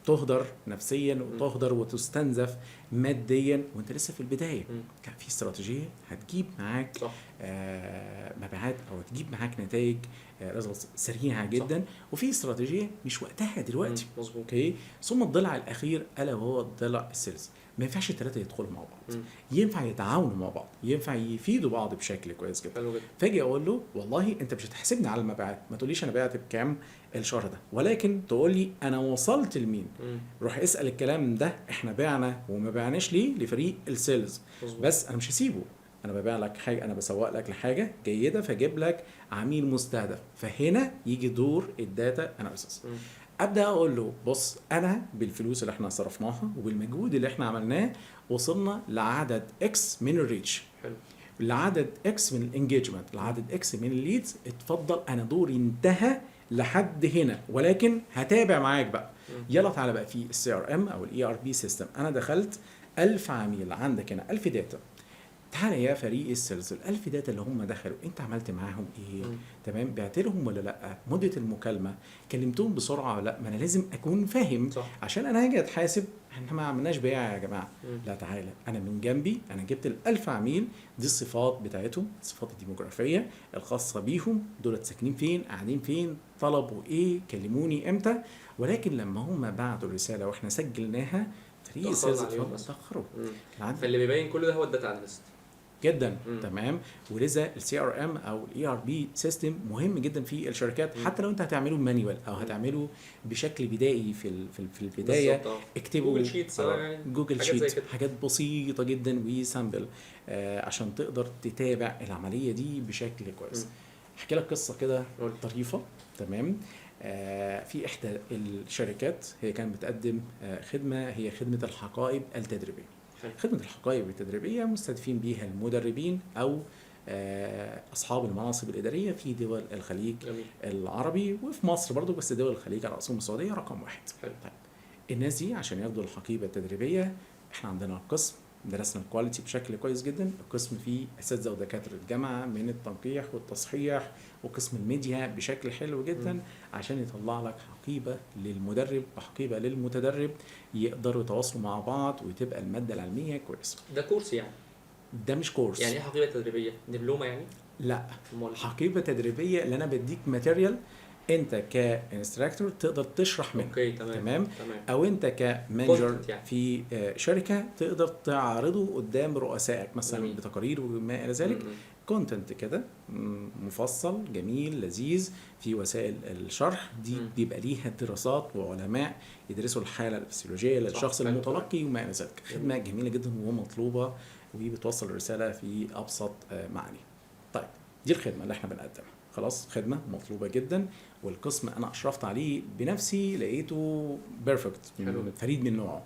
S2: تهدر نفسيا وتهدر وتستنزف ماديا وانت لسه في البدايه. كان في استراتيجيه هتجيب معاك مبيعات او هتجيب معاك نتائج سريعه جدا. وفي استراتيجيه مش وقتها دلوقتي. اوكي. ثم الضلع الاخير الا وهو الضلع السيلز. ما ينفعش الثلاثه يدخلوا مع بعض، ينفع يتعاونوا مع بعض، ينفع يفيدوا بعض بشكل كويس جدا. فاجي اقول له والله انت مش هتحاسبني على المبيعات، ما تقوليش انا بعت بكام الشهر ده، ولكن تقول لي انا وصلت لمين. روح اسال الكلام ده احنا بعنا وما بعناش ليه لفريق السيلز. بس انا مش هسيبه، انا ببيع لك حاجه، انا بسوق لك لحاجه جيده، فاجيب لك عميل مستهدف. فهنا يجي دور الداتا اناليسيس. ابدا اقول له بص، انا بالفلوس اللي احنا صرفناها وبالمجهود اللي احنا عملناه وصلنا لعدد اكس من الريتش، لعدد اكس من الانجيجمنت، لعدد اكس من الليدز. اتفضل، انا دوري انتهى لحد هنا، ولكن هتابع معاك بقى. يلا تعالى بقى في السي ار ام او الاي ار بي سيستم، انا دخلت 1000 عميل عندك هنا، 1000 داتا. تعالى يا فريق السيلز، ال1000 داتا اللي هم دخلوا انت عملت معاهم ايه؟ تمام، بعت لهم ولا لا؟ مده المكالمه كلمتهم بسرعه ولا لا؟ ما انا لازم اكون فاهم عشان انا هاجي اتحاسب. احنا ما عملناش بيع يا جماعه. لا، تعالى انا من جنبي، انا جبت ال1000 عميل، دي الصفات بتاعتهم، الصفات الديموغرافيه الخاصه بيهم، دول ساكنين فين، قاعدين فين، طلبوا ايه، كلموني امتى. ولكن لما هم بعتوا الرساله واحنا سجلناها، فريق السيلز اتاخروا.
S1: فاللي بيبين كل ده هو الداتا اناليست
S2: جدا. تمام. ولذا السي ار ام او الاي ار بي سيستم مهم جدا في الشركات. حتى لو انت هتعمله مانيوال او هتعمله بشكل بدائي في البدايه، اكتبوا
S1: جوجل شيتس،
S2: جوجل شيت، حاجات بسيطه جدا وسامبل عشان تقدر تتابع العمليه دي بشكل كويس. احكي لك قصه كده طريفه. تمام. في احدى الشركات هي كانت بتقدم خدمه، هي خدمه الحقائب التدريبيه.
S1: حلو.
S2: خدمه الحقائب التدريبيه مستهدفين بيها المدربين او اصحاب المناصب الاداريه في دول الخليج
S1: جميل.
S2: العربي وفي مصر برضو، بس دول الخليج على راسهم السعوديه رقم 1.
S1: حلو.
S2: طيب الناس دي عشان ياخدوا الحقيبه التدريبيه احنا عندنا قسم درسنا الكواليتي بشكل كويس جدا. القسم فيه اساتذه ودكاتره جامعه من التنقيح والتصحيح، وقسم الميديا بشكل حلو جدا عشان يطلع لك حقيبه للمدرب وحقيبه للمتدرب يقدروا يتواصلوا مع بعض وتبقى الماده العلميه كويسه.
S1: ده كورس يعني؟
S2: ده مش كورس.
S1: يعني ايه حقيبه تدريبيه؟ دبلومه يعني؟
S2: لا،
S1: امال؟
S2: حقيبه تدريبيه اللي انا بديك ماتيريال انت كانستراكتور تقدر تشرح منه.
S1: اوكي تمام.
S2: او انت كمانجر
S1: Content يعني.
S2: في شركه تقدر تعرضه قدام رؤسائك مثلا
S1: جميل.
S2: بتقارير وما الى ذلك. كونتنت كده مفصل جميل لذيذ في وسائل الشرح دي بيبقى ليها دراسات وعلماء يدرسوا الحاله الفسيولوجيه للشخص المتلقي وما الى ذلك. خدمه جميله جدا ومطلوبه وبتوصل الرساله في ابسط معاني. طيب دي الخدمه اللي احنا بنقدمها، خلاص خدمه مطلوبه جدا، والقسم انا اشرفت عليه بنفسي لقيته بيرفكت فريد من نوعه.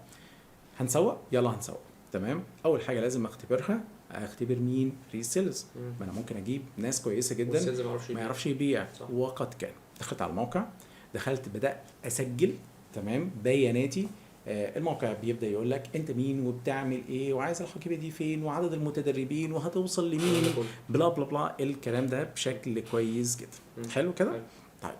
S2: هنسوق، يلا هنسوق. تمام. اول حاجه لازم اختبرها، اختبر مين؟ ريسيلز. ما انا ممكن اجيب ناس كويسه جدا ما يعرفش يبيع. وقد كان دخلت على الموقع، دخلت بدات اسجل تمام بياناتي. الموقع بيبدا يقول لك انت مين وبتعمل ايه وعايز الحقيبه دي فين وعدد المتدربين وهتوصل لمين بلا بلا بلا الكلام ده بشكل كويس جدا. حلو كده. طيب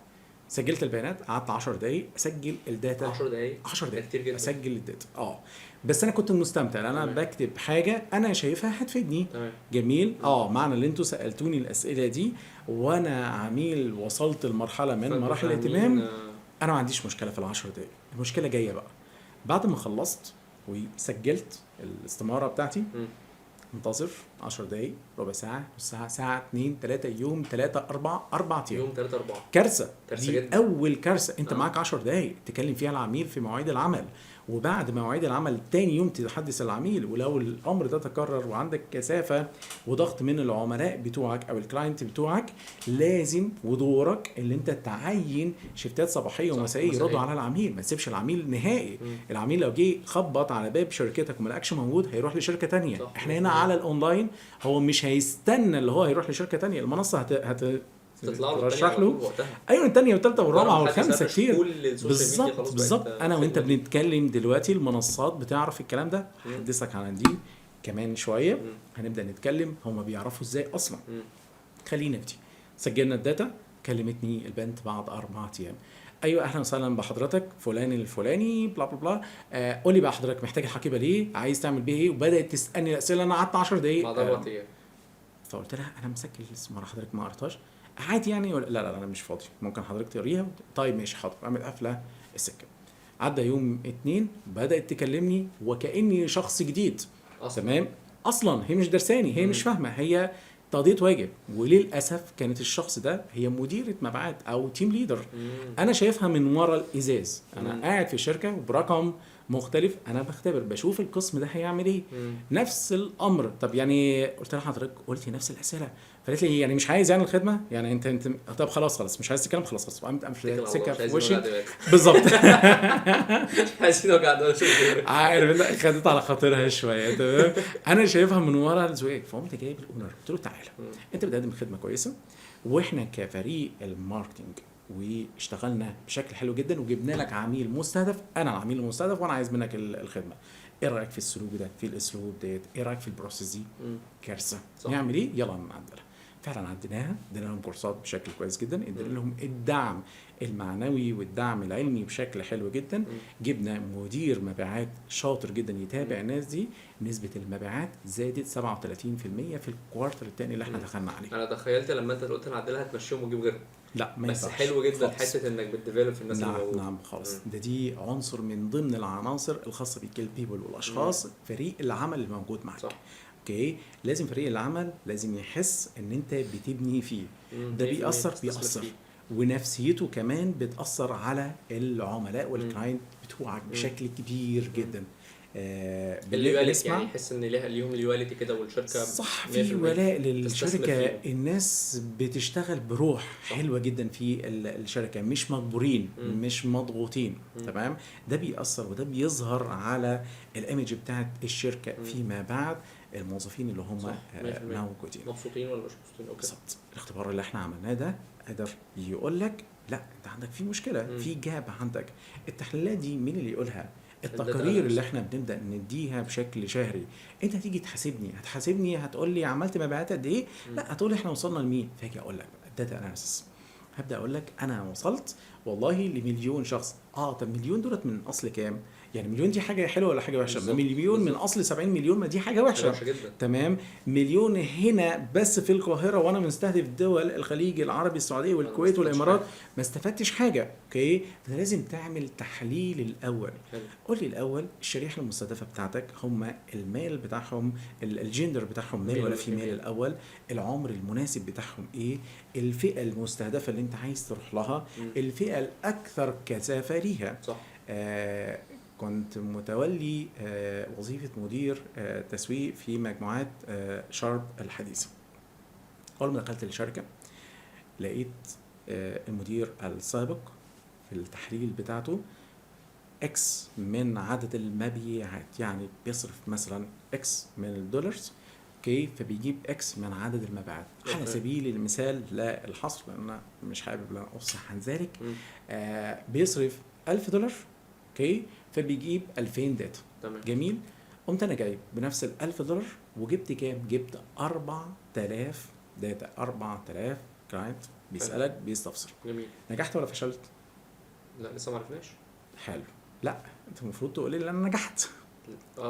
S2: سجلت البيانات، قعدت 10 دقايق اسجل الداتا.
S1: 10 دقايق
S2: 10 دقايق
S1: كتير جدا
S2: اسجل الداتا. بس انا كنت مستمتع لان انا بكتب حاجه انا شايفها هتفيدني. جميل. معنى اللي انتوا سالتوني الاسئله دي وانا عميل وصلت لمرحله من مراحل الاهتمام، انا ما عنديش مشكله في ال10 دقايق. المشكله جايه بقى بعد ما خلصت وسجلت الاستماره بتاعتي. منتظر 10 دقايق، ربع ساعه، نص ساعه، ساعه، 2 3 يوم 3 4 ايام.
S1: يوم 3 4
S2: كارثه دي
S1: جدا.
S2: اول كارثه. انت معاك 10 دقايق تكلم فيها العميل في مواعيد العمل، وبعد مواعيد العمل تاني يوم تحدث العميل. ولو الامر ده تكرر وعندك كثافه وضغط من العملاء بتوعك او الكلاينت بتوعك، لازم ودورك اللي انت تعين شفتات صباحيه ومسائيه يردوا على العميل. ما تسيبش العميل نهائي. العميل لو جه خبط على باب شركتك وما لقاش موجود هيروح لشركه تانية. احنا هنا على الاونلاين هو مش هيستنى اللي هو هيروح لشركه تانية. المنصه
S1: تطلع
S2: له ايوه الثانيه والثالثه والرابعه والخامسه كتير. بالظبط. انا وانت بنتكلم دلوقتي المنصات بتعرف الكلام ده. هحدثك عن دي كمان شويه. هنبدا نتكلم هم بيعرفوا ازاي اصلا. خلينا نبتدي. سجلنا الداتا، كلمتني البنت بعد 4 ايام. ايوه اهلا وسهلا بحضرتك فلان الفلاني بلا بلا بلا. قول لي بقى حضرتك محتاج الحقيبه ليه؟ عايز تعمل بيها ايه؟ وبدات تسالني الاسئله. انا قعدت 10 دقايق
S1: بعد 4 ايام.
S2: فقلت لها انا مسجل الاستماره حضرتك ما قريتهاش عادي يعني؟ لا انا مش فاضي، ممكن حضرتك تقريها. طيب ماشي حاضر. اعمل قفله السكه. عدى يوم 2 بدات تكلمني وكاني شخص جديد تمام. اصلا هي مش درساني، هي مش فاهمه، هي تقضيه واجب. وللاسف كانت الشخص ده هي مديره مبيعات او تيم ليدر. انا شايفها من ورا الازاز. انا قاعد في شركه وبرقم مختلف، انا بختبر بشوف القسم ده هيعمل ايه. نفس الامر. طب يعني قلت لها حضرتك قلتي نفس الاسئله. فقالت لي يعني مش عايز يعني الخدمه يعني انت طب خلاص مش عايز تتكلم خلاص. قامت سكه في وشي بالظبط.
S1: عايزين وجع دماغ.
S2: عارف خدت على خاطرها شويه تمام. انا شايفها من ورا الزواج. فقمت جايب الاونر قلت له تعالى انت بتقدم خدمه كويسه واحنا كفريق الماركتنج واشتغلنا بشكل حلو جدا وجبنا لك عميل مستهدف. انا العميل المستهدف وانا عايز منك الخدمه. ايه رايك في السلوك ده، في الاسلوب ده؟ ايه رايك في البروسيس دي؟ كارثه. نعمل ايه؟ يلا نعدلها. فعلا عديناها، ادينا لهم كورسات بشكل كويس جدا، ادينا لهم الدعم المعنوي والدعم العلمي بشكل حلو جدا. جبنا مدير مبيعات شاطر جدا يتابع الناس دي. نسبه المبيعات زادت 37% في الكوارتر الثاني اللي احنا دخلنا عليه.
S1: انا تخيلت لما انت قلت نعدلها هتمشيهم وتجيب غيرهم.
S2: لا ما
S1: بس حلو جدا حته انك بتديفلوب في الناس اللي موجوده.
S2: نعم خالص. دي عنصر من ضمن العناصر الخاصه بيك البيبل والاشخاص. فريق العمل اللي موجود معاك.
S1: صح.
S2: اوكي. لازم فريق العمل لازم يحس ان انت بتبني فيه. ده بيأثر ونفسيته كمان بتأثر على العملاء والكلاينت بتوعك بشكل كبير جدا.
S1: اللويالتي، يعني يحس ان ليهم اللويالتي كده والشركه
S2: صح،
S1: 100%
S2: في ولاء
S1: تستثمر
S2: للشركة.
S1: فيهم.
S2: الناس بتشتغل بروح
S1: صح.
S2: حلوة جدا في الشركة، مش مجبورين، مش مضغوطين. تمام. ده بيأثر وده بيظهر على الايمج بتاعت الشركة فيما بعد. الموظفين اللي هم
S1: صح، 100%.
S2: موجودين
S1: مبسوطين ولا مش مبسوطين؟ اوكي.
S2: بالظبط. الاختبار اللي احنا عملناه ده قدر يقول لك لا انت عندك في مشكله، في جاب عندك. التحليلات دي مين اللي يقولها؟ التقارير اللي احنا بنبدا نديها بشكل شهري. انت هتيجي هتحاسبني هتقول لي عملت مبيعات قد ايه؟ لا، هتقول لي احنا وصلنا لمين. فاجي اقول لك الداتا اناليسيس، هبدا اقول لك انا وصلت والله لمليون شخص. طب مليون دولت من اصل كام؟ يعني مليون دي حاجه حلوه ولا حاجه وحشه؟ ده مليون من اصل 70 مليون، ما دي حاجه وحشه
S1: جدا.
S2: تمام. مليون هنا بس في القاهره، وانا مستهدف دول الخليج العربي، السعوديه والكويت والامارات، ما استفدتش حاجه. اوكي، فلازم تعمل تحليل الاول. قول لي الاول الشريحه المستهدفه بتاعتك هم الميل بتاعهم، الجندر بتاعهم ميل ولا فيميل الاول، العمر المناسب بتاعهم ايه، الفئه المستهدفه اللي انت عايز تروح لها، الفئه الاكثر كثافه ليها.
S1: صح.
S2: كنت متولي وظيفة مدير تسويق في مجموعات شارب الحديثة. أول ما دخلت الشركة لقيت المدير السابق في التحليل بتاعته X من عدد المبيعات، يعني بيصرف مثلا X من الدولارز، اوكي، فبيجيب X من عدد المبيعات. على سبيل المثال لا الحصر، لأن أنا مش حابب أن أفصح عن ذلك، بيصرف $1000، اوكي، فبيجيب 2000 داتا.
S1: تمام.
S2: جميل. قمت انا جايب بنفس $1000 وجبت كام؟ جبت 4000 داتا، 4000 كلاينت بيسالك بيستفسر.
S1: جميل.
S2: نجحت ولا فشلت؟
S1: لا لسه ما عرفناش.
S2: حلو. لا انت المفروض تقول لي ان انا نجحت.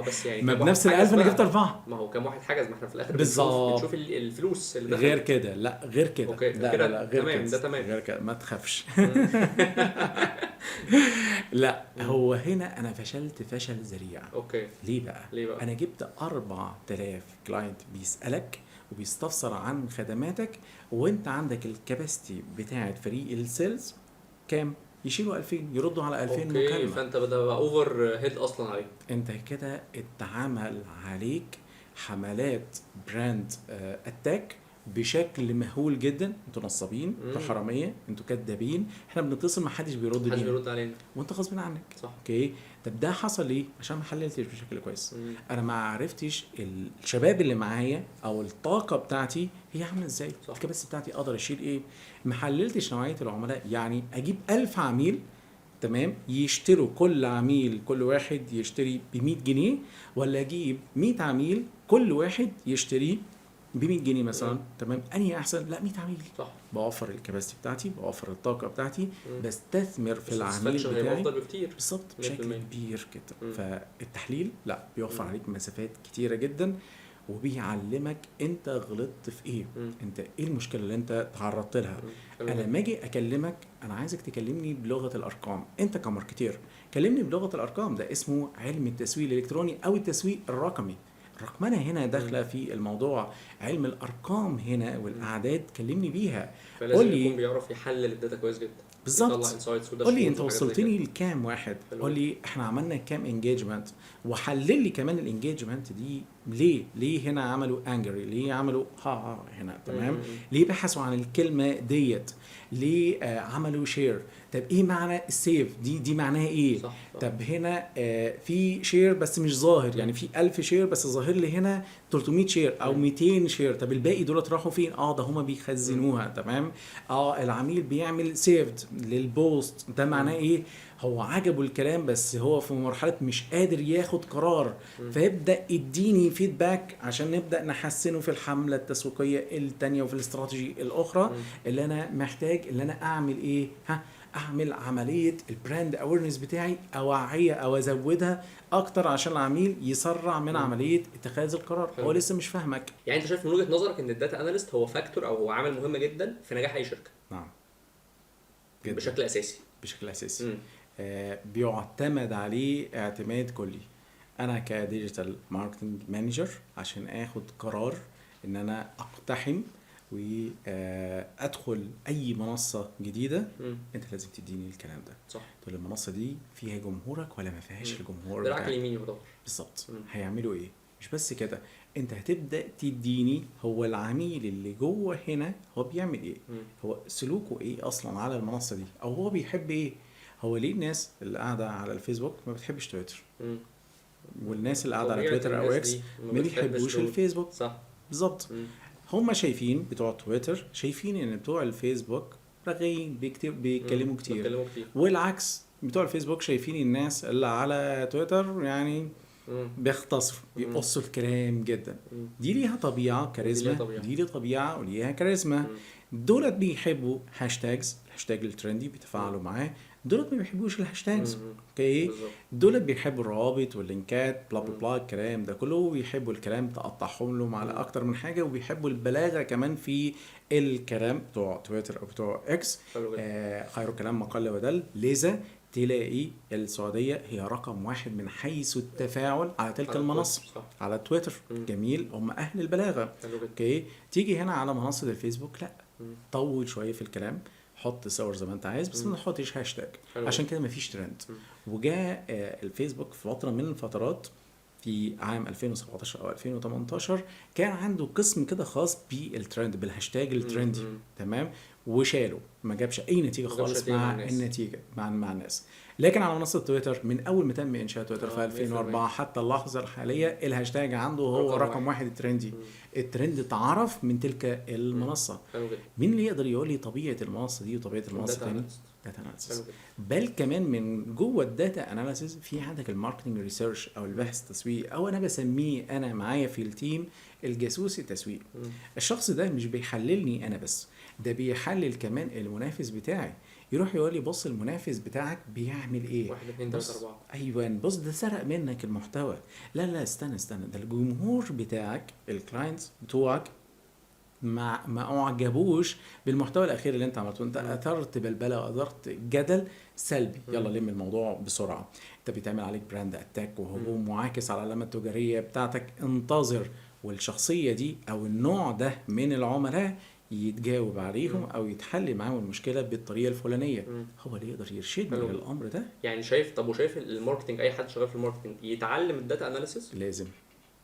S1: بس يعني
S2: ما بنفس ال1000 انا جبت 4.
S1: ما هو كم واحد حجز؟ ما احنا في الاخر
S2: بنشوف
S1: الفلوس اللي
S2: غير كده. لا غير كده.
S1: اوكي.
S2: لا
S1: كده
S2: لا غير
S1: تمام.
S2: كده.
S1: ده تمام.
S2: غير كده ما تخافش. لا هو هنا انا فشلت فشل ذريع.
S1: اوكي.
S2: ليه بقى؟ انا جبت 4000 كلاينت بيسالك وبيستفسر عن خدماتك، وانت عندك الكاباسيتي بتاعه فريق السيلز كام؟ يشيلوا 2000، يردوا على 2000 مكالمه.
S1: اوكي، فانت بقى اوفر هيد اصلا عليك.
S2: انت كده اتعمل عليك حملات براند اتاك بشكل مهول جدا. انتوا نصابين، انتوا حراميه، انتوا كدابين، احنا بنتصل ما حدش بيرد لينا،
S1: محدش بيرد علينا
S2: وانت غصب عنك.
S1: صح.
S2: اوكي. طب ده حصل ليه؟ عشان ما حللتش بشكل كويس. انا ما عرفتش الشباب اللي معايا او الطاقه بتاعتي هي عامله ازاي، الكباسيتي بتاعتي اقدر اشيل ايه. ما حللتش نوعيه العملاء. يعني اجيب 1000 عميل تمام يشتروا، كل عميل كل واحد يشتري ب100 جنيه، ولا اجيب 100 عميل كل واحد يشتري ب100 جنيه مثلا. تمام، انهي احسن؟ لا 100 عميل.
S1: صح.
S2: بوفر الكباسيتي بتاعتي، بوفر الطاقه بتاعتي، بستثمر في العميل
S1: بتاعي
S2: بتاعي بالظبط بشكل كبير كده. فالتحليل لا بيوفر عليك مسافات كتيره جدا، وبيعلمك انت غلطت في ايه، انت ايه المشكله اللي انت تعرضت لها. انا لما اجي اكلمك انا عايزك تكلمني بلغه الارقام. انت كماركتير كلمني بلغه الارقام. ده اسمه علم التسويق الالكتروني او التسويق الرقمي. الرقمنه هنا داخله في الموضوع، علم الارقام هنا والاعداد كلمني بيها.
S1: قول لي يكون بيعرف يحلل الداتا كويس جدا
S2: بالظبط. قول لي انت وصلتني لكام واحد، قول لي احنا عملنا كام انجيجمنت، وحلل لي كمان الانجيجمنت دي ليه هنا عملوا انجري، ليه عملوا هنا تمام، ليه بحثوا عن الكلمه ديت، ليه عملوا شير. طب ايه معنى السيف دي معناها ايه؟
S1: صح.
S2: طب هنا في شير بس مش ظاهر، يعني في 1000 شير بس ظاهر لي هنا 300 شير او 200 شير. طب الباقي دولت راحوا فين؟ ده هما بيخزنوها. تمام. العميل بيعمل سيفد للبوست، ده معناه ايه؟ هو عجبه الكلام بس هو في مرحله مش قادر ياخد قرار، فيبدا يديني فيدباك عشان نبدا نحسنه في الحمله التسويقيه الثانيه وفي الاستراتيجي الاخرى اللي انا محتاج اللي انا اعمل ايه. اعمل عمليه البراند اويرنس بتاعي، اوعيه او ازودها اكتر عشان العميل يسرع من عمليه اتخاذ القرار. هو لسه مش فاهمك.
S1: يعني انت شايف من وجهه نظرك ان الداتا اناليست هو فاكتور او هو عامل مهم جدا في نجاح اي شركه؟
S2: نعم جدا. بشكل اساسي. بيعتمد عليه اعتماد كلي. انا كديجيتال ماركتنج مانجر عشان اخد قرار ان انا اقتحم وادخل اي منصه جديده، انت لازم تديني الكلام ده.
S1: صح.
S2: تقول المنصه دي فيها جمهورك ولا ما فيهاش الجمهور
S1: دراعك
S2: بتاعك.
S1: اليمين يعتبر.
S2: بالظبط. هيعملوا ايه؟ مش بس كده، انت هتبدا تديني هو العميل اللي جوه هنا هو بيعمل ايه، هو سلوكه ايه اصلا على المنصه دي، او هو بيحب ايه. هو ليه الناس اللي قاعده على الفيسبوك ما بتحبش تويتر، والناس اللي قاعده على
S1: طبيعة
S2: تويتر او
S1: الناس
S2: اكس
S1: دي
S2: ما
S1: بتحبش
S2: بيحبوش
S1: دول.
S2: الفيسبوك.
S1: صح.
S2: بالظبط. هم شايفين بتوع تويتر شايفين ان بتوع الفيسبوك رغايين بيتكلموا كتير،
S1: بيتكلموا كتير.
S2: والعكس بتوع الفيسبوك شايفين الناس اللي على تويتر يعني بيختصروا بيقصوا الكلام جدا. دي ليها طبيعة كاريزما، دي ليها طبيعة وليها كاريزما. دولت بيحبوا هاشتاجز، الهاشتاج الترندي بيتفاعلوا معاه، دولت ما بيحبوش الهاشتاجز. اوكي، دولت بيحبوا الروابط واللينكات بلا بلا بلا الكلام ده كله، بيحبوا الكلام تقطعهم لهم على اكتر من حاجه، وبيحبوا البلاغه كمان في الكلام بتوع تويتر او بتوع اكس. خير الكلام ما قل ودل. لذا تلاقي السعوديه هي رقم واحد من حيث التفاعل على تلك المنصه على تويتر. جميل، هم اهل البلاغه. اوكي، تيجي هنا على منصه الفيسبوك لا، طول شويه في الكلام، حط صور زي ما انت عايز بس ما تحطش هاشتاج، عشان كده مفيش ترند. وجاء الفيسبوك في فتره من الفترات في عام 2017 او 2018 كان عنده قسم كده خاص بالترند، بالهاشتاج الترندي. تمام، وشاله، ما جابش اي نتيجه خالص مع النتيجه مع الناس. لكن على منصه تويتر من اول ما تم انشاء تويتر في 2004 حتى اللحظه الحاليه الهاشتاج عنده هو رقم واحد الترندي. الترند اتعرف من تلك المنصه. مين اللي يقدر يقول لي طبيعه المنصه دي وطبيعه المنصه الثانيه؟ داتا اناليسيس. بل كمان من جوه الداتا اناليسيس في عندك الماركتنج ريسيرش او البحث التسويقي، او انا بسميه انا معايا في التيم الجاسوس التسويقي. الشخص ده مش بيحللني انا بس، ده بيحلل كمان المنافس بتاعي، يروح يقول لي بص المنافس بتاعك بيعمل ايه،
S1: 1 2 3 4.
S2: ايوه بص ده سرق منك المحتوى. لا استنى ده الجمهور بتاعك الكلاينتس بتوعك ما اعجبوش بالمحتوى الاخير اللي انت عملته. انت اثرت بلبله واثرت جدل سلبي، يلا لم الموضوع بسرعه. انت بيتعمل عليك براند اتاك وهجوم معاكس على العلامه التجاريه بتاعتك، انتظر والشخصيه دي او النوع ده من العملاء يتجاوب عليهم او يتحل معاهم المشكله بالطريقه الفلانيه. هو اللي يقدر يرشدني للامر ده.
S1: يعني شايف، طب وشايف الماركتنج، اي حد شغال في الماركتنج يتعلم الداتا اناليسيس؟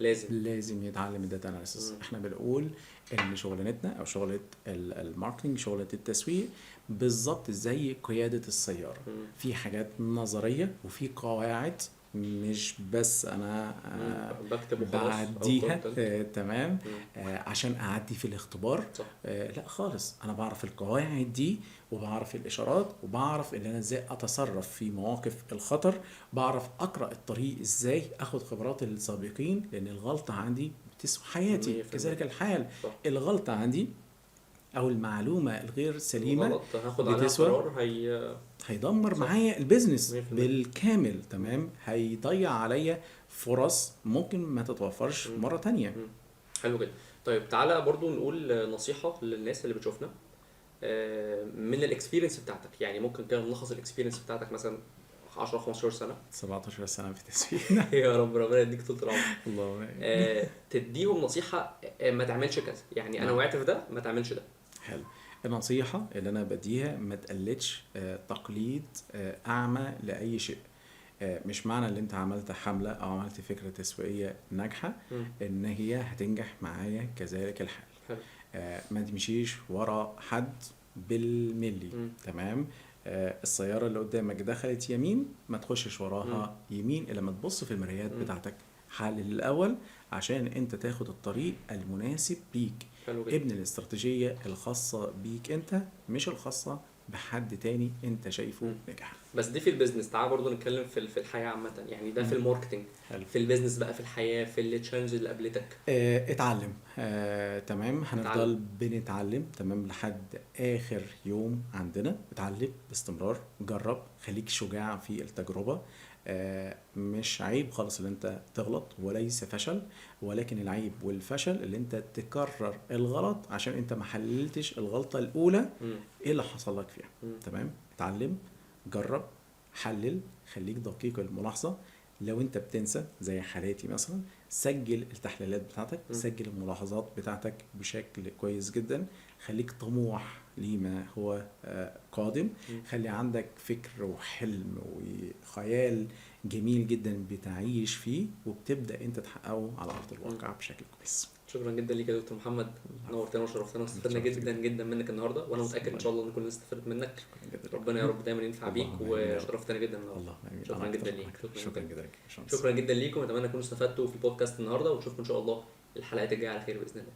S1: لازم
S2: يتعلم الداتا اناليسيس. احنا بنقول ان شغلانتنا او شغله الماركتنج، شغله التسويق بالظبط زي قياده السياره. في حاجات نظريه وفي قواعد، مش بس انا
S1: بكتب
S2: بعديها تمام عشان اعدي في الاختبار. لا خالص، انا بعرف القواعد دي وبعرف الاشارات وبعرف ان انا ازاي اتصرف في مواقف الخطر، بعرف اقرا الطريق ازاي، اخد خبرات السابقين، لان الغلطه عندي بتسوى حياتي. كذلك الحال الغلطه عندي او المعلومه الغير سليمه
S1: هاخد عليها قرار
S2: هيدمر معايا البيزنس بالكامل. تمام، هيضيع عليا فرص ممكن ما تتوفرش مره تانية.
S1: حلو جدا. طيب تعالى برضو نقول نصيحه للناس اللي بتشوفنا من الاكسبيرينس بتاعتك. يعني ممكن كده نلخص الاكسبيرينس بتاعتك مثلا 10 15 سنه
S2: 17 سنه في التسويق.
S1: يا رب ربنا يديك طول العمر.
S2: الله
S1: تديهم نصيحه ما تعملش كذا، يعني انا وقعت في ده ما تعملش ده.
S2: حلو. النصيحه اللي انا بديها ما تقلدش تقليد اعمى لاي شيء. مش معنى ان انت عملت حمله او عملت فكره تسويقيه ناجحه ان هي هتنجح معايا كذلك الحال. ما تمشيش ورا حد بالملي. تمام، السياره اللي قدامك دخلت يمين ما تخشش وراها يمين الا ما تبص في المرايات بتاعتك. حلل الاول عشان انت تاخد الطريق المناسب ليك. ابن الاستراتيجية الخاصة بيك انت، مش الخاصة بحد تاني انت شايفه نجح.
S1: بس دي في البيزنس. تعال برضو نتكلم في الحياة عامة، يعني ده في الماركتنج. في البيزنس بقى، في الحياة، في التشالنج اللي قابلتك.
S2: اتعلم. تمام، هنفضل بنتعلم تمام لحد اخر يوم عندنا. اتعلم باستمرار، جرب، خليك شجاع في التجربة. مش عيب خالص ان انت تغلط، وليس فشل، ولكن العيب والفشل اللي انت تكرر الغلط عشان انت ما حللتش الغلطة الاولى ايه اللي حصل لك فيها. تمام، اتعلم، جرب، حلل، خليك دقيق الملاحظة. لو انت بتنسى زي حالاتي مثلا، سجل التحليلات بتاعتك، سجل الملاحظات بتاعتك بشكل كويس جدا، خليك طموح لما هو قادم، خلي عندك فكر وحلم وخيال جميل جدا بتعيش فيه وبتبدأ انت تحققه على أرض الواقع بشكل كويس.
S1: شكرا جدا ليك يا دكتور محمد، نورتنا وشرفتنا واستفدنا جدا جدا منك النهارده، وانا متاكد ان شاء الله ان كلنا استفدت منك. ربنا يا رب دايما ينفع بيك، وشرفتنا جدا النهارده. شكرا جدا ليك. شكرا جدا ليكم، اتمنى تكونوا استفدتوا في البودكاست النهارده، ونشوفكم ان شاء الله الحلقات الجايه على خير باذن الله.